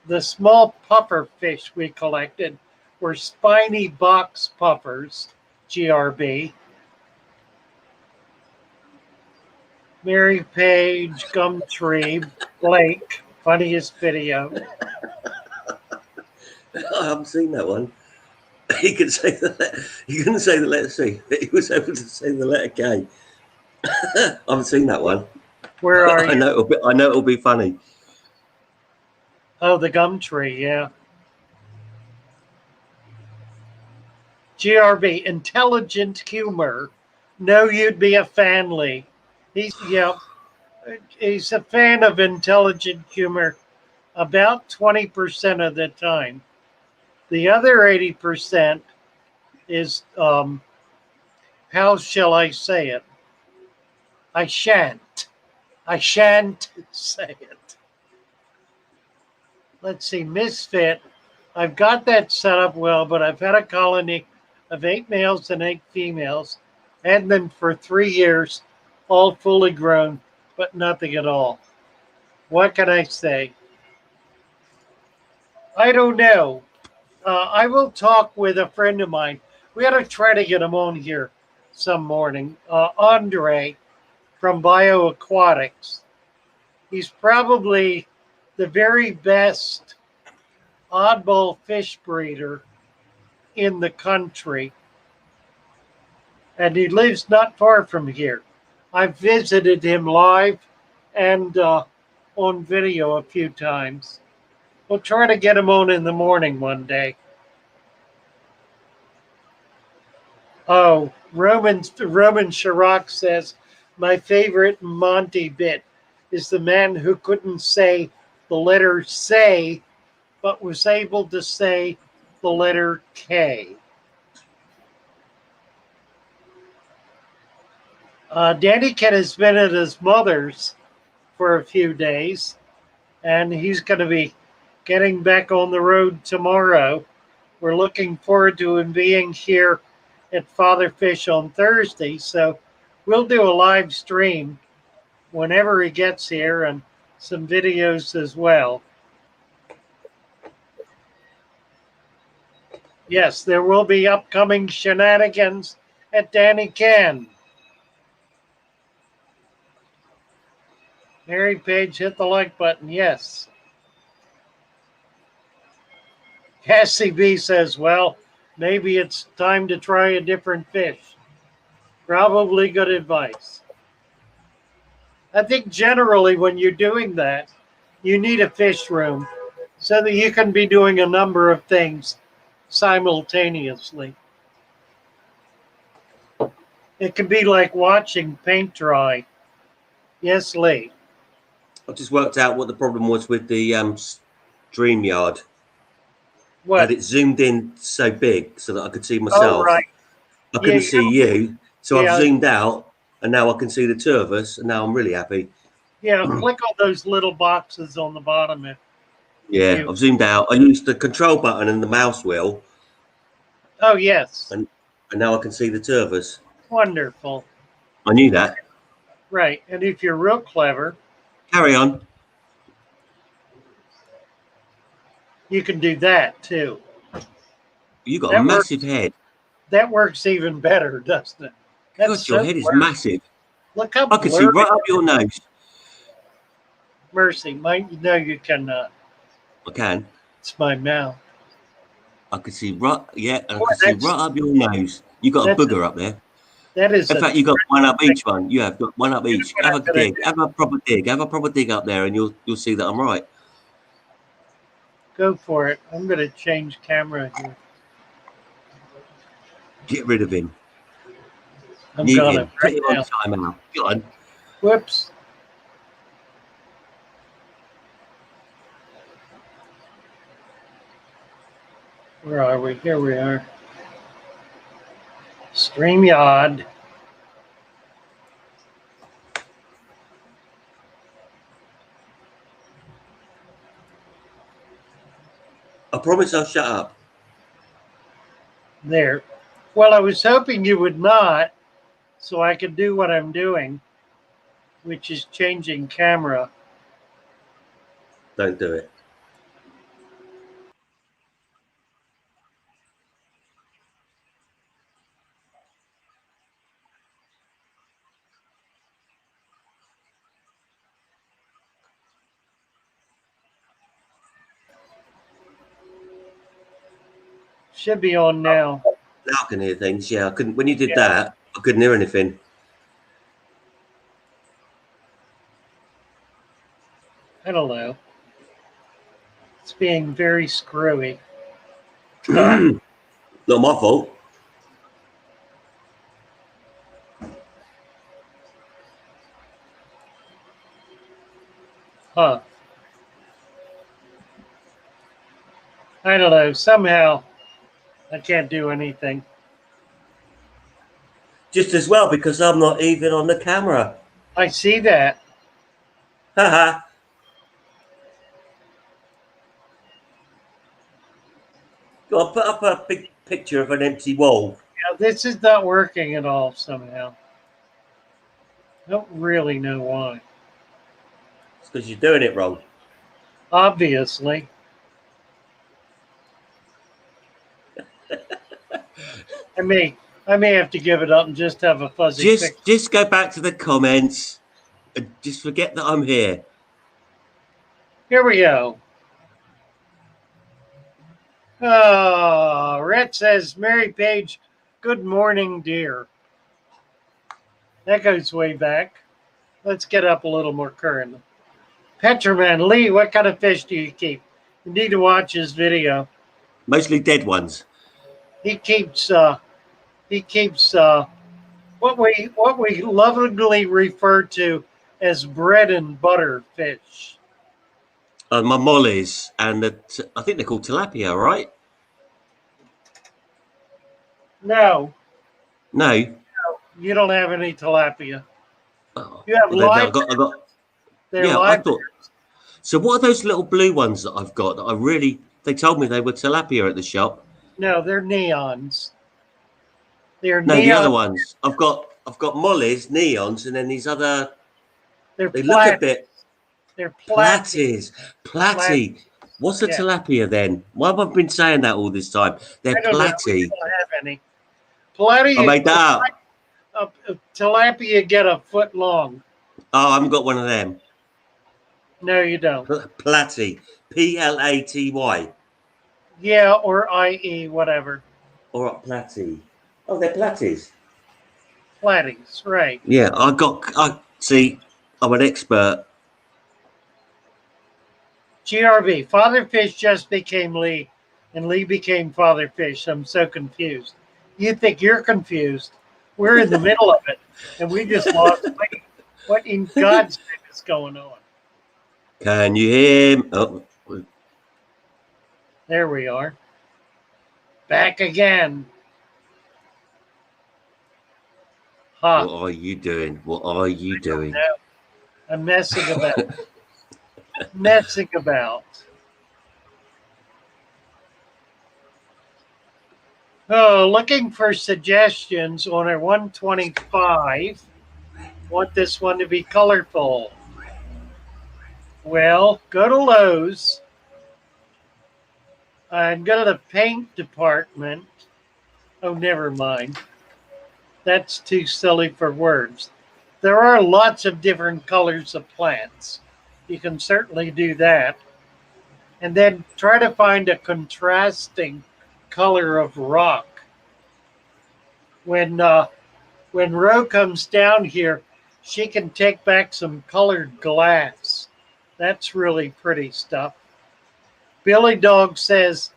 C: The small puffer fish we collected were spiny box puffers, GRB. Mary Page, Gumtree, Blake, funniest video.
B: I haven't seen that one. He could say the. He couldn't say the letter C. He was able to say the letter K. I haven't seen that one.
C: Where are
B: I
C: you?
B: know. I know it'll be funny.
C: Oh, the Gumtree, yeah. GRB, intelligent humor. No, you'd be a fan, Lee. He's a fan of intelligent humor about 20% of the time. The other 80% is, how shall I say it? I shan't say it. Let's see, Misfit. I've got that set up well, but I've had a colony of 8 males and 8 females. Had them for 3 years, all fully grown, but nothing at all. What can I say? I don't know. I will talk with a friend of mine. We ought to try to get him on here some morning. Andre from Bioaquatics. He's probably the very best oddball fish breeder in the country. And he lives not far from here. I've visited him live and on video a few times. We'll try to get him on in the morning one day. Oh, Roman Chirac says, my favorite Monty bit is the man who couldn't say the letter say, but was able to say the letter K. Danny Ken has been at his mother's for a few days, and he's going to be getting back on the road tomorrow. We're looking forward to him being here at Father Fish on Thursday, so we'll do a live stream whenever he gets here and some videos as well. Yes, there will be upcoming shenanigans at Danny Ken. Mary Page, hit the like button. Yes. Cassie B says, well, maybe it's time to try a different fish. Probably good advice. I think generally when you're doing that, you need a fish room so that you can be doing a number of things simultaneously. It can be like watching paint dry. Yes, Lee.
B: I've just worked out what the problem was with the StreamYard.
C: What?
B: That it zoomed in so big so that I could see myself.
C: Oh, right.
B: I couldn't see you, so
C: Yeah.
B: I've zoomed out, and now I can see the two of us, and now I'm really happy.
C: Yeah, click on those little boxes on the bottom.
B: Yeah, I've zoomed out. I used the control button and the mouse wheel,
C: Oh, yes.
B: and now I can see the two of us.
C: Wonderful.
B: I knew that.
C: Right. And if you're real clever,
B: Carry on.
C: you can do that too.
B: You got a
C: That
B: massive
C: works.
B: head.
C: That works even better, doesn't it? That's
B: God, your
C: so
B: head is
C: blurry.
B: massive.
C: Look how
B: I can see
C: blurry.
B: right up your nose.
C: Mercy, no, you cannot.
B: I can.
C: It's my mouth.
B: I can see right. Yeah, and I
C: Boy,
B: can see right up your nose. You got a
C: that's
B: booger up there.
C: that is
B: In
C: a
B: fact, you got one up each one. You have got one up
C: You know
B: each.
C: what
B: Have
C: I'm
B: a
C: gonna
B: dig.
C: do?
B: Have a proper dig. Have a proper dig up there, and you'll see that I'm right.
C: Go for it. I'm gonna change camera here.
B: Get rid of him.
C: I'm
B: Mute
C: gonna
B: him. Put
C: right
B: him on
C: now.
B: timeout. Go on.
C: Whoops. Where are we? Here we are. StreamYard.
B: I promise I'll shut up.
C: There. Well, I was hoping you would not, so I could do what I'm doing, which is changing camera.
B: Don't do it.
C: Should be on now.
B: Now I can hear things. Yeah, I couldn't. When you did
C: Yeah.
B: that, I couldn't hear anything.
C: I don't know. It's being very screwy.
B: Not my fault.
C: Huh. I don't know. Somehow I can't do anything.
B: Just as well because I'm not even on the camera.
C: I see that.
B: Haha. Go on, put up a big picture of an empty wall.
C: Yeah, this is not working at all somehow. I don't really know why.
B: It's because you're doing it wrong.
C: Obviously. I may have to give it up and just have a fuzzy picture.
B: Just go back to the comments and just forget that I'm here.
C: Here we go. Oh, Rhett says, Mary Page, good morning, dear. That goes way back. Let's get up a little more current. Petroman, Lee, what kind of fish do you keep? You need to watch his video.
B: Mostly dead ones.
C: He keeps what we lovingly refer to as bread and butter fish.
B: My mollies and I think they're called tilapia, right?
C: No,
B: No.
C: you don't have any tilapia.
B: Oh,
C: You have
B: well,
C: live.
B: I got.
C: They're
B: Yeah, I
C: live.
B: thought. So what are those little blue ones that I've got? That I really. They told me they were tilapia at the shop.
C: No, they're neons. They're
B: No,
C: neon.
B: the other ones. I've got mollies, neons, and then these other.
C: They're
B: They look a bit.
C: They're platies.
B: Platy. What's a
C: Yeah.
B: tilapia then? Why have I been saying that all this time? They're
C: I don't know. We
B: platy.
C: don't have any. Platy.
B: I made that up.
C: Tilapia get a foot long.
B: Oh, I haven't got one of them.
C: No, you don't.
B: Platy. Platy.
C: Yeah, or IE, whatever.
B: Or platy. Oh, they're platies.
C: Platies, right.
B: Yeah, I see. I'm an expert.
C: GRB, Father Fish just became Lee, and Lee became Father Fish. I'm so confused. You think you're confused? We're in the middle of it, and we just lost Lee. What in God's name is going on?
B: Can you hear me? Oh,
C: There we are. Back again. Huh.
B: what are you doing? What are you doing?
C: No, I'm messing about. Messing about. Oh, looking for suggestions on a 125 Want this one to be colorful. Well, go to Lowe's and go to the paint department. Oh, never mind. That's too silly for words. There are lots of different colors of plants. You can certainly do that. And then try to find a contrasting color of rock. When Ro comes down here, she can take back some colored glass. That's really pretty stuff. Billy Dog says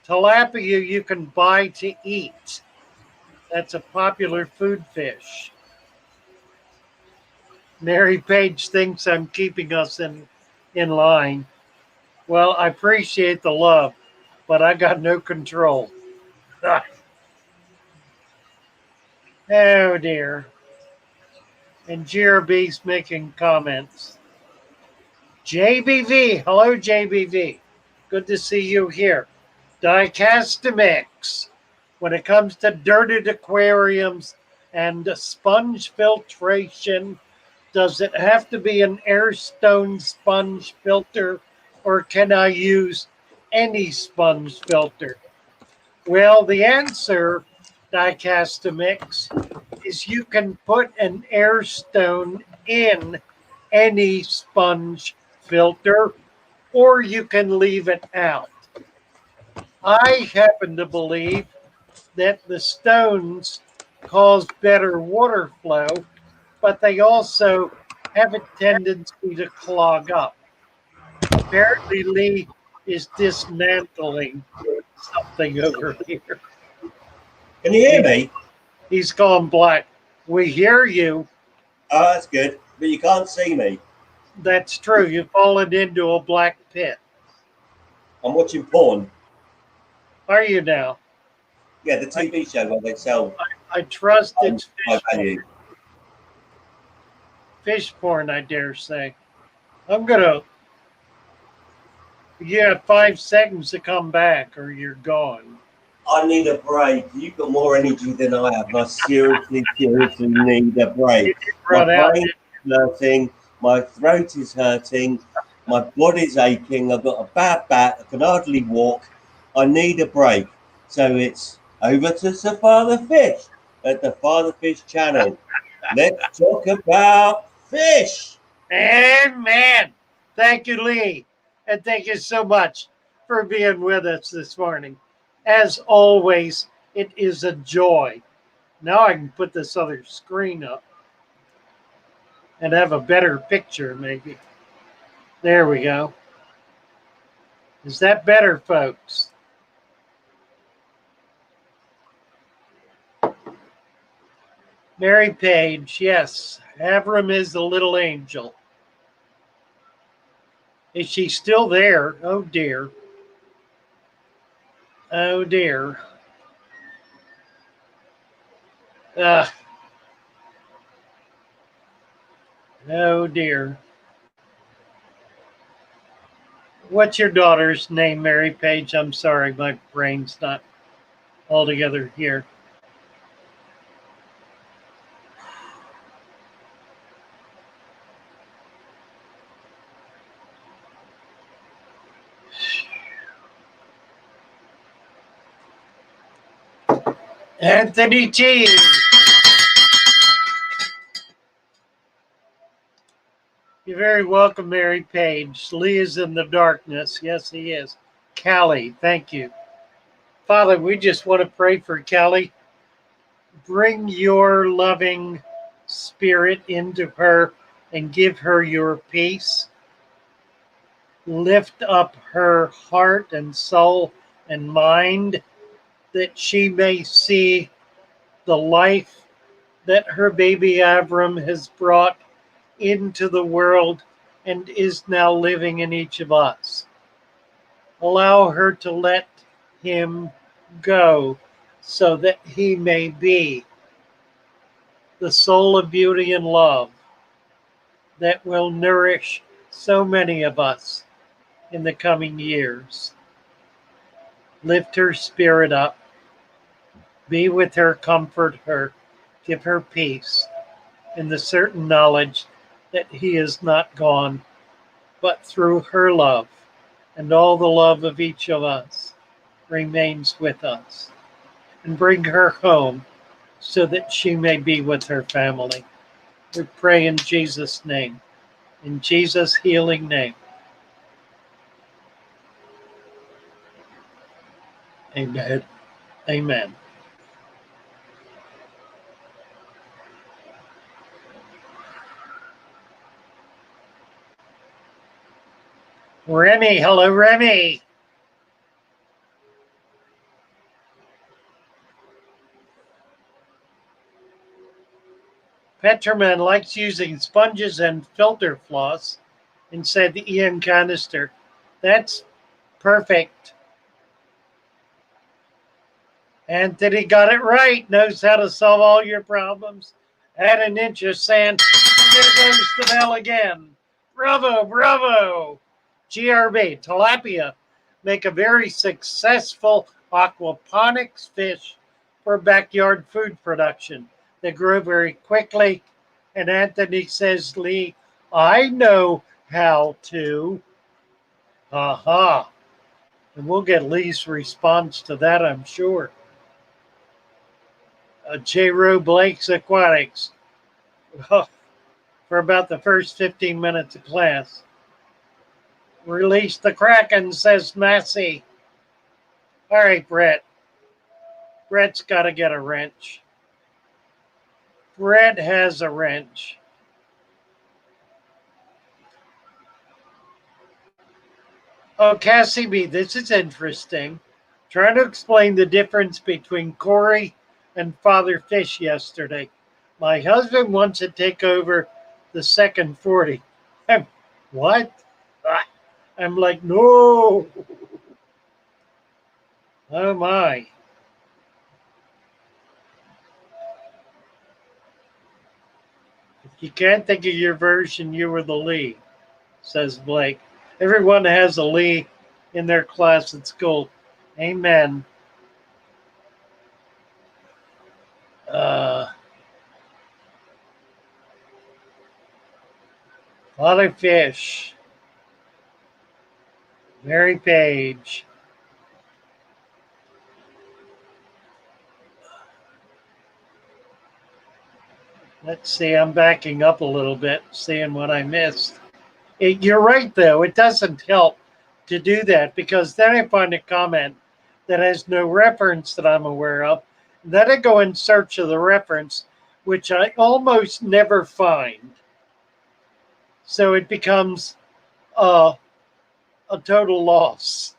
C: tilapia you can buy to eat. That's a popular food fish. Mary Page thinks I'm keeping us in line. Well, I appreciate the love, but I got no control. Oh dear. And GRB's making comments. JBV, hello JBV. Good to see you here. Dicastamix. When it comes to dirted aquariums and sponge filtration, does it have to be an Airstone sponge filter, or can I use any sponge filter? Well, the answer, Dicastamix, is you can put an Airstone in any sponge filter, or you can leave it out. I happen to believe that the stones cause better water flow, but they also have a tendency to clog up. Apparently, Lee is dismantling something over here.
B: Can you hear me?
C: He's gone black. We hear you.
B: Oh, that's good. But you can't see me.
C: That's true. You've fallen into a black pit.
B: I'm watching porn.
C: Are you now?
B: Yeah, the TV show where they sell
C: I trust it's
B: high
C: fish porn.
B: value.
C: Fish porn, I dare say. I'm gonna. You have 5 seconds to come back, or you're gone.
B: I need a break. You've got more energy than I have. I seriously need a break. My
C: Run out.
B: brain is hurting. My throat is hurting. My body's aching. I've got a bad back. I can hardly walk. I need a break. So it's over to Sir Father Fish at the Father Fish channel. Let's talk about fish.
C: Amen. Thank you, Lee. And thank you so much for being with us this morning. As always, it is a joy. Now I can put this other screen up and have a better picture, maybe. There we go. Is that better, folks? Mary Page, yes. Avram is the little angel. Is she still there? Oh, dear. Oh, dear. Oh, dear. What's your daughter's name, Mary Page? I'm sorry, my brain's not altogether here. Anthony T. You're very welcome, Mary Page. Lee is in the darkness. Yes, he is. Callie, thank you. Father, we just want to pray for Callie. Bring your loving spirit into her and give her your peace. Lift up her heart and soul and mind, that she may see the life that her baby Avram has brought into the world and is now living in each of us. Allow her to let him go so that he may be the soul of beauty and love that will nourish so many of us in the coming years. Lift her spirit up. Be with her, comfort her, give her peace. in the certain knowledge that he is not gone, but through her love and all the love of each of us remains with us. And bring her home so that she may be with her family. We pray in Jesus' name, in Jesus' healing name. Amen. Amen. Remy, hello, Remy. Petroman likes using sponges and filter floss inside the Ian canister. That's perfect. Anthony got it right. Knows how to solve all your problems. Add an inch of sand. There goes the bell again. Bravo, bravo. GRB, tilapia, make a very successful aquaponics fish for backyard food production. They grow very quickly. And Anthony says, Lee, I know how to. Aha. And we'll get Lee's response to that, I'm sure. J. Rowe Blake's Aquatics. For about the first 15 minutes of class. Release the Kraken, says Massey. All right, Brett. Brett's got to get a wrench. Brett has a wrench. Oh, Cassie B, this is interesting. Trying to explain the difference between Corey and Father Fish yesterday. My husband wants to take over the second 40. What? I'm like, no. Oh, my. If you can't think of your version, you were the Lee, says Blake. Everyone has a Lee in their class at school. Amen. Father Fish. Mary Page. Let's see, I'm backing up a little bit, seeing what I missed. You're right, though. It doesn't help to do that because then I find a comment that has no reference that I'm aware of. Then I go in search of the reference, which I almost never find. So it becomes a total loss.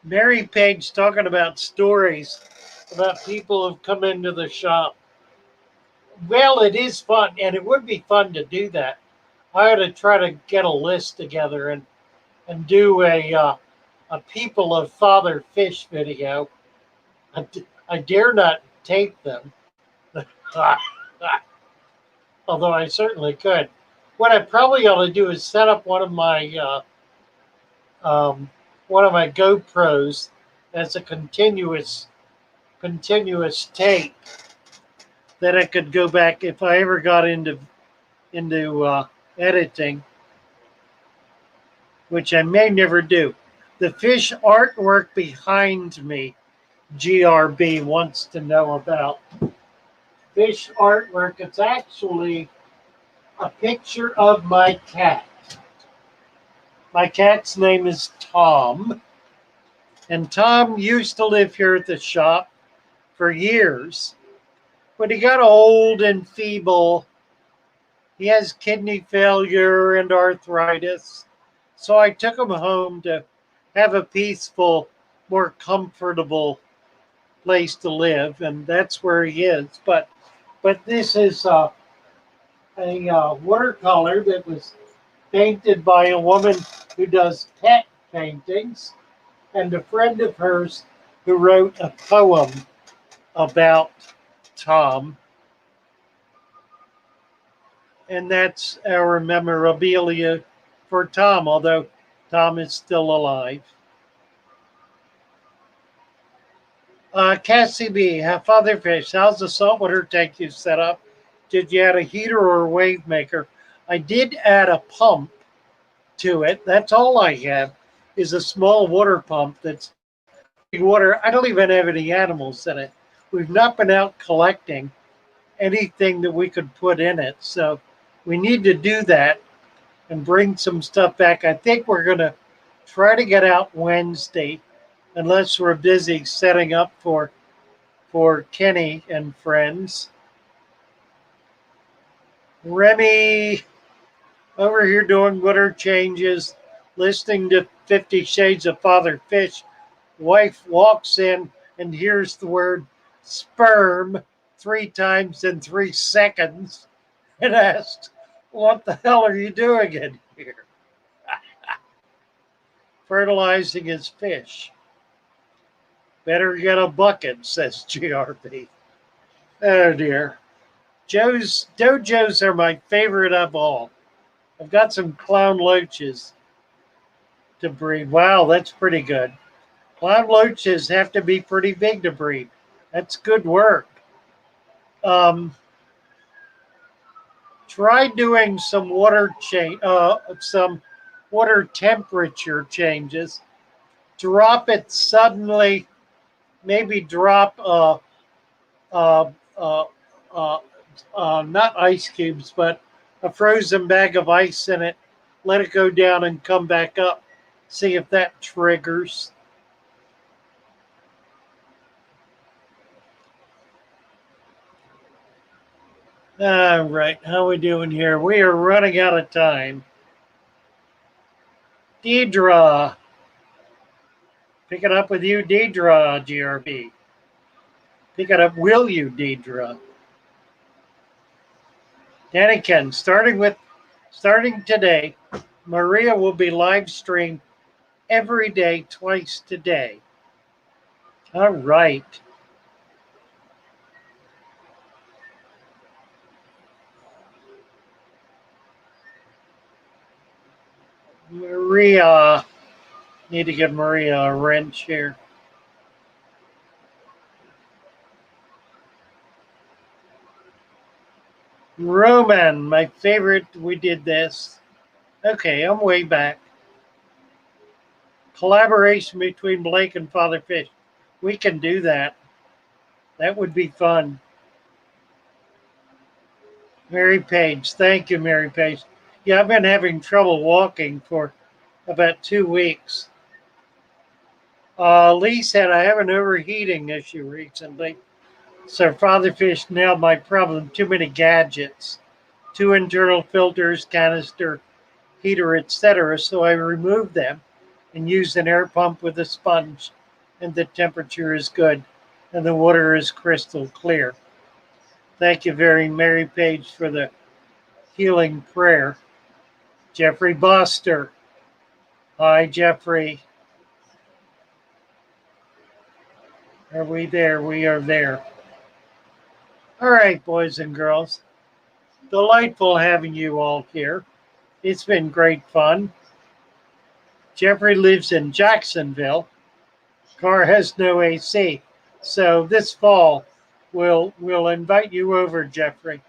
C: Mary Page talking about stories about people who've come into the shop. Well, it is fun, and it would be fun to do that. I ought to try to get a list together and do a People of Father Fish video. I dare not tape them, although I certainly could. What I probably ought to do is set up one of my GoPros as a continuous tape that I could go back if I ever got into editing, which I may never do. The fish artwork behind me, GRB wants to know about. Fish artwork, it's actually a picture of my cat. My cat's name is Tom. And Tom used to live here at the shop for years. But he got old and feeble. He has kidney failure and arthritis. So I took him home to have a peaceful, more comfortable place to live. And that's where he is. But this is a watercolor that was painted by a woman who does pet paintings and a friend of hers who wrote a poem about Tom. And that's our memorabilia for Tom, although Tom is still alive. Cassie B, Father Fish, how's the saltwater tank you set up? Did you add a heater or a wave maker? I did add a pump to it. That's all I have is a small water pump that's water. I don't even have any animals in it. We've not been out collecting anything that we could put in it. So we need to do that and bring some stuff back. I think we're going to try to get out Wednesday unless we're busy setting up for Kenny and friends. Remy over here doing water changes, listening to 50 Shades of Father Fish. Wife walks in and hears the word sperm 3 times in 3 seconds and asks, what the hell are you doing in here? Fertilizing his fish. Better get a bucket, says GRP. Oh dear. Dojos are my favorite of all. I've got some clown loaches to breed. Wow, that's pretty good. Clown loaches have to be pretty big to breed. That's good work. Try doing some some water temperature changes. Drop it suddenly. Maybe drop not ice cubes, but a frozen bag of ice in it. Let it go down and come back up. See if that triggers. All right, how we doing here? We are running out of time. Deidre. Pick it up with you, Deidre, GRB. Pick it up, will you, Deidre? Daniken, starting today, Maria will be live streamed every day, twice today. All right. Maria. Need to give Maria a wrench here. Roman, my favorite. We did this. Okay, I'm way back. Collaboration between Blake and Father Fish. We can do that. That would be fun. Mary Page. Thank you, Mary Page. Yeah, I've been having trouble walking for about 2 weeks. Lee said I have an overheating issue recently. So Father Fish nailed my problem. Too many gadgets. 2 internal filters, canister, heater, etc. So I removed them and used an air pump with a sponge, and the temperature is good and the water is crystal clear. Thank you very Mary Page for the healing prayer. Jeffrey Boster. Hi, Jeffrey. Are we there? We are there. All right, boys and girls. Delightful having you all here. It's been great fun. Jeffrey lives in Jacksonville. Car has no AC. So this fall, we'll invite you over, Jeffrey,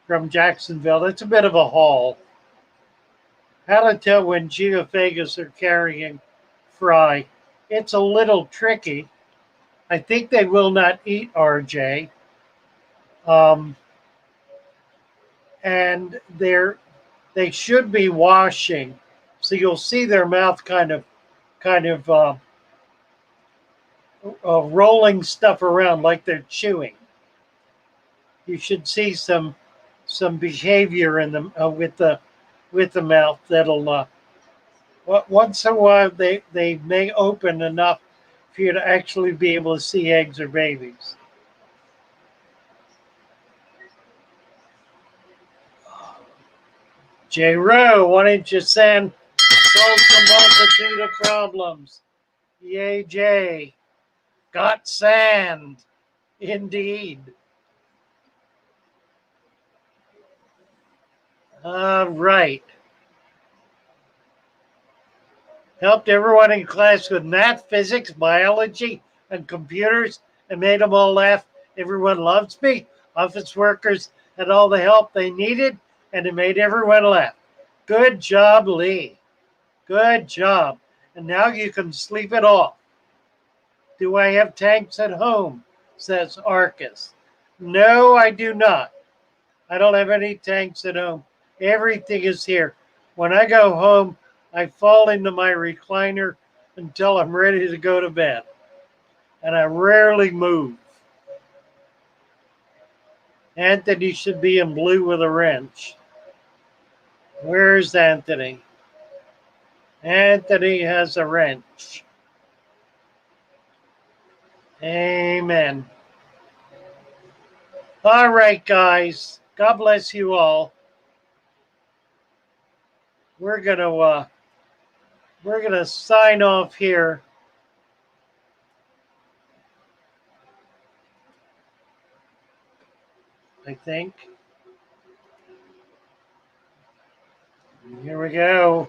C: from Jacksonville. That's a bit of a haul. How to tell when geophagus are carrying fry. It's a little tricky. I think they will not eat RJ. And they should be washing. So you'll see their mouth kind of rolling stuff around like they're chewing. You should see some behavior in them with the mouth that'll once in a while they may open enough for you to actually be able to see eggs or babies. J. Rowe, why don't you send solves a multitude of problems? Yay, Jay. Got sand. Indeed. All right. Helped everyone in class with math, physics, biology, and computers and made them all laugh. Everyone loves me. Office workers had all the help they needed, and it made everyone laugh. Good job, Lee. Good job. And now you can sleep it off. Do I have tanks at home? Says Arcus. No, I do not. I don't have any tanks at home. Everything is here. When I go home, I fall into my recliner until I'm ready to go to bed. And I rarely move. Anthony should be in blue with a wrench. Where's Anthony? Anthony has a wrench. Amen. All right, guys. God bless you all. We're gonna sign off here. I think. Here we go.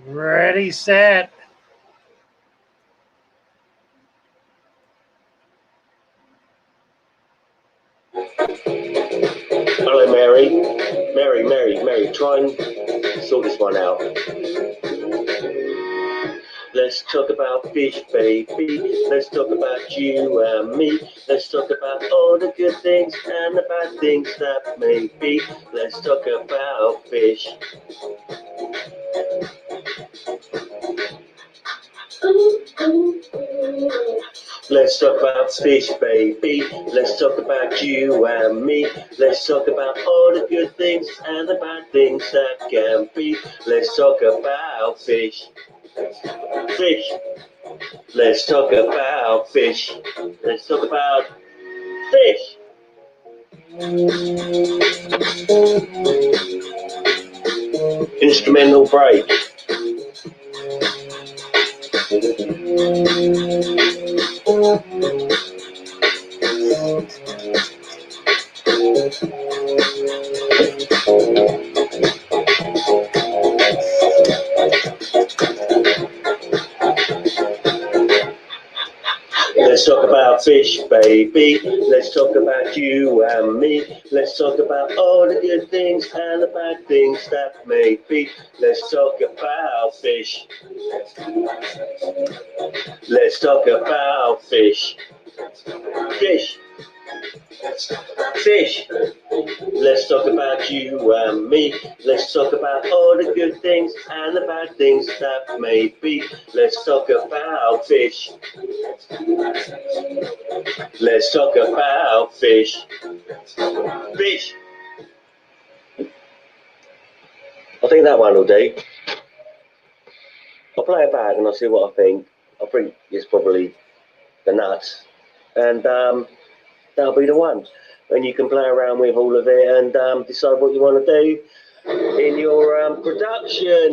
C: Ready, set.
A: Hello, Mary. Mary, try and sort this one out. Let's talk about fish, baby. Let's talk about you and me. Let's talk about all the good things and the bad things that may be. Let's talk about fish. Let's talk about fish, baby. Let's talk about you and me. Let's talk about all the good things and the bad things that can be. Let's talk about fish. Fish. Let's talk about fish. Let's talk about fish. Instrumental break. Let's talk about fish, baby. Let's talk about you and me. Let's talk about all the good things and the bad things that may be. Let's talk about fish. Let's talk about fish. Fish. Fish. Let's talk about you and me. Let's talk about all the good things and the bad things that may be. Let's talk about fish. Let's talk about fish. Fish. I think that one will do. I'll play it back and I'll see what I think. I think it's probably the nuts. And that'll be the one. And you can play around with all of it and decide what you want to do in your production.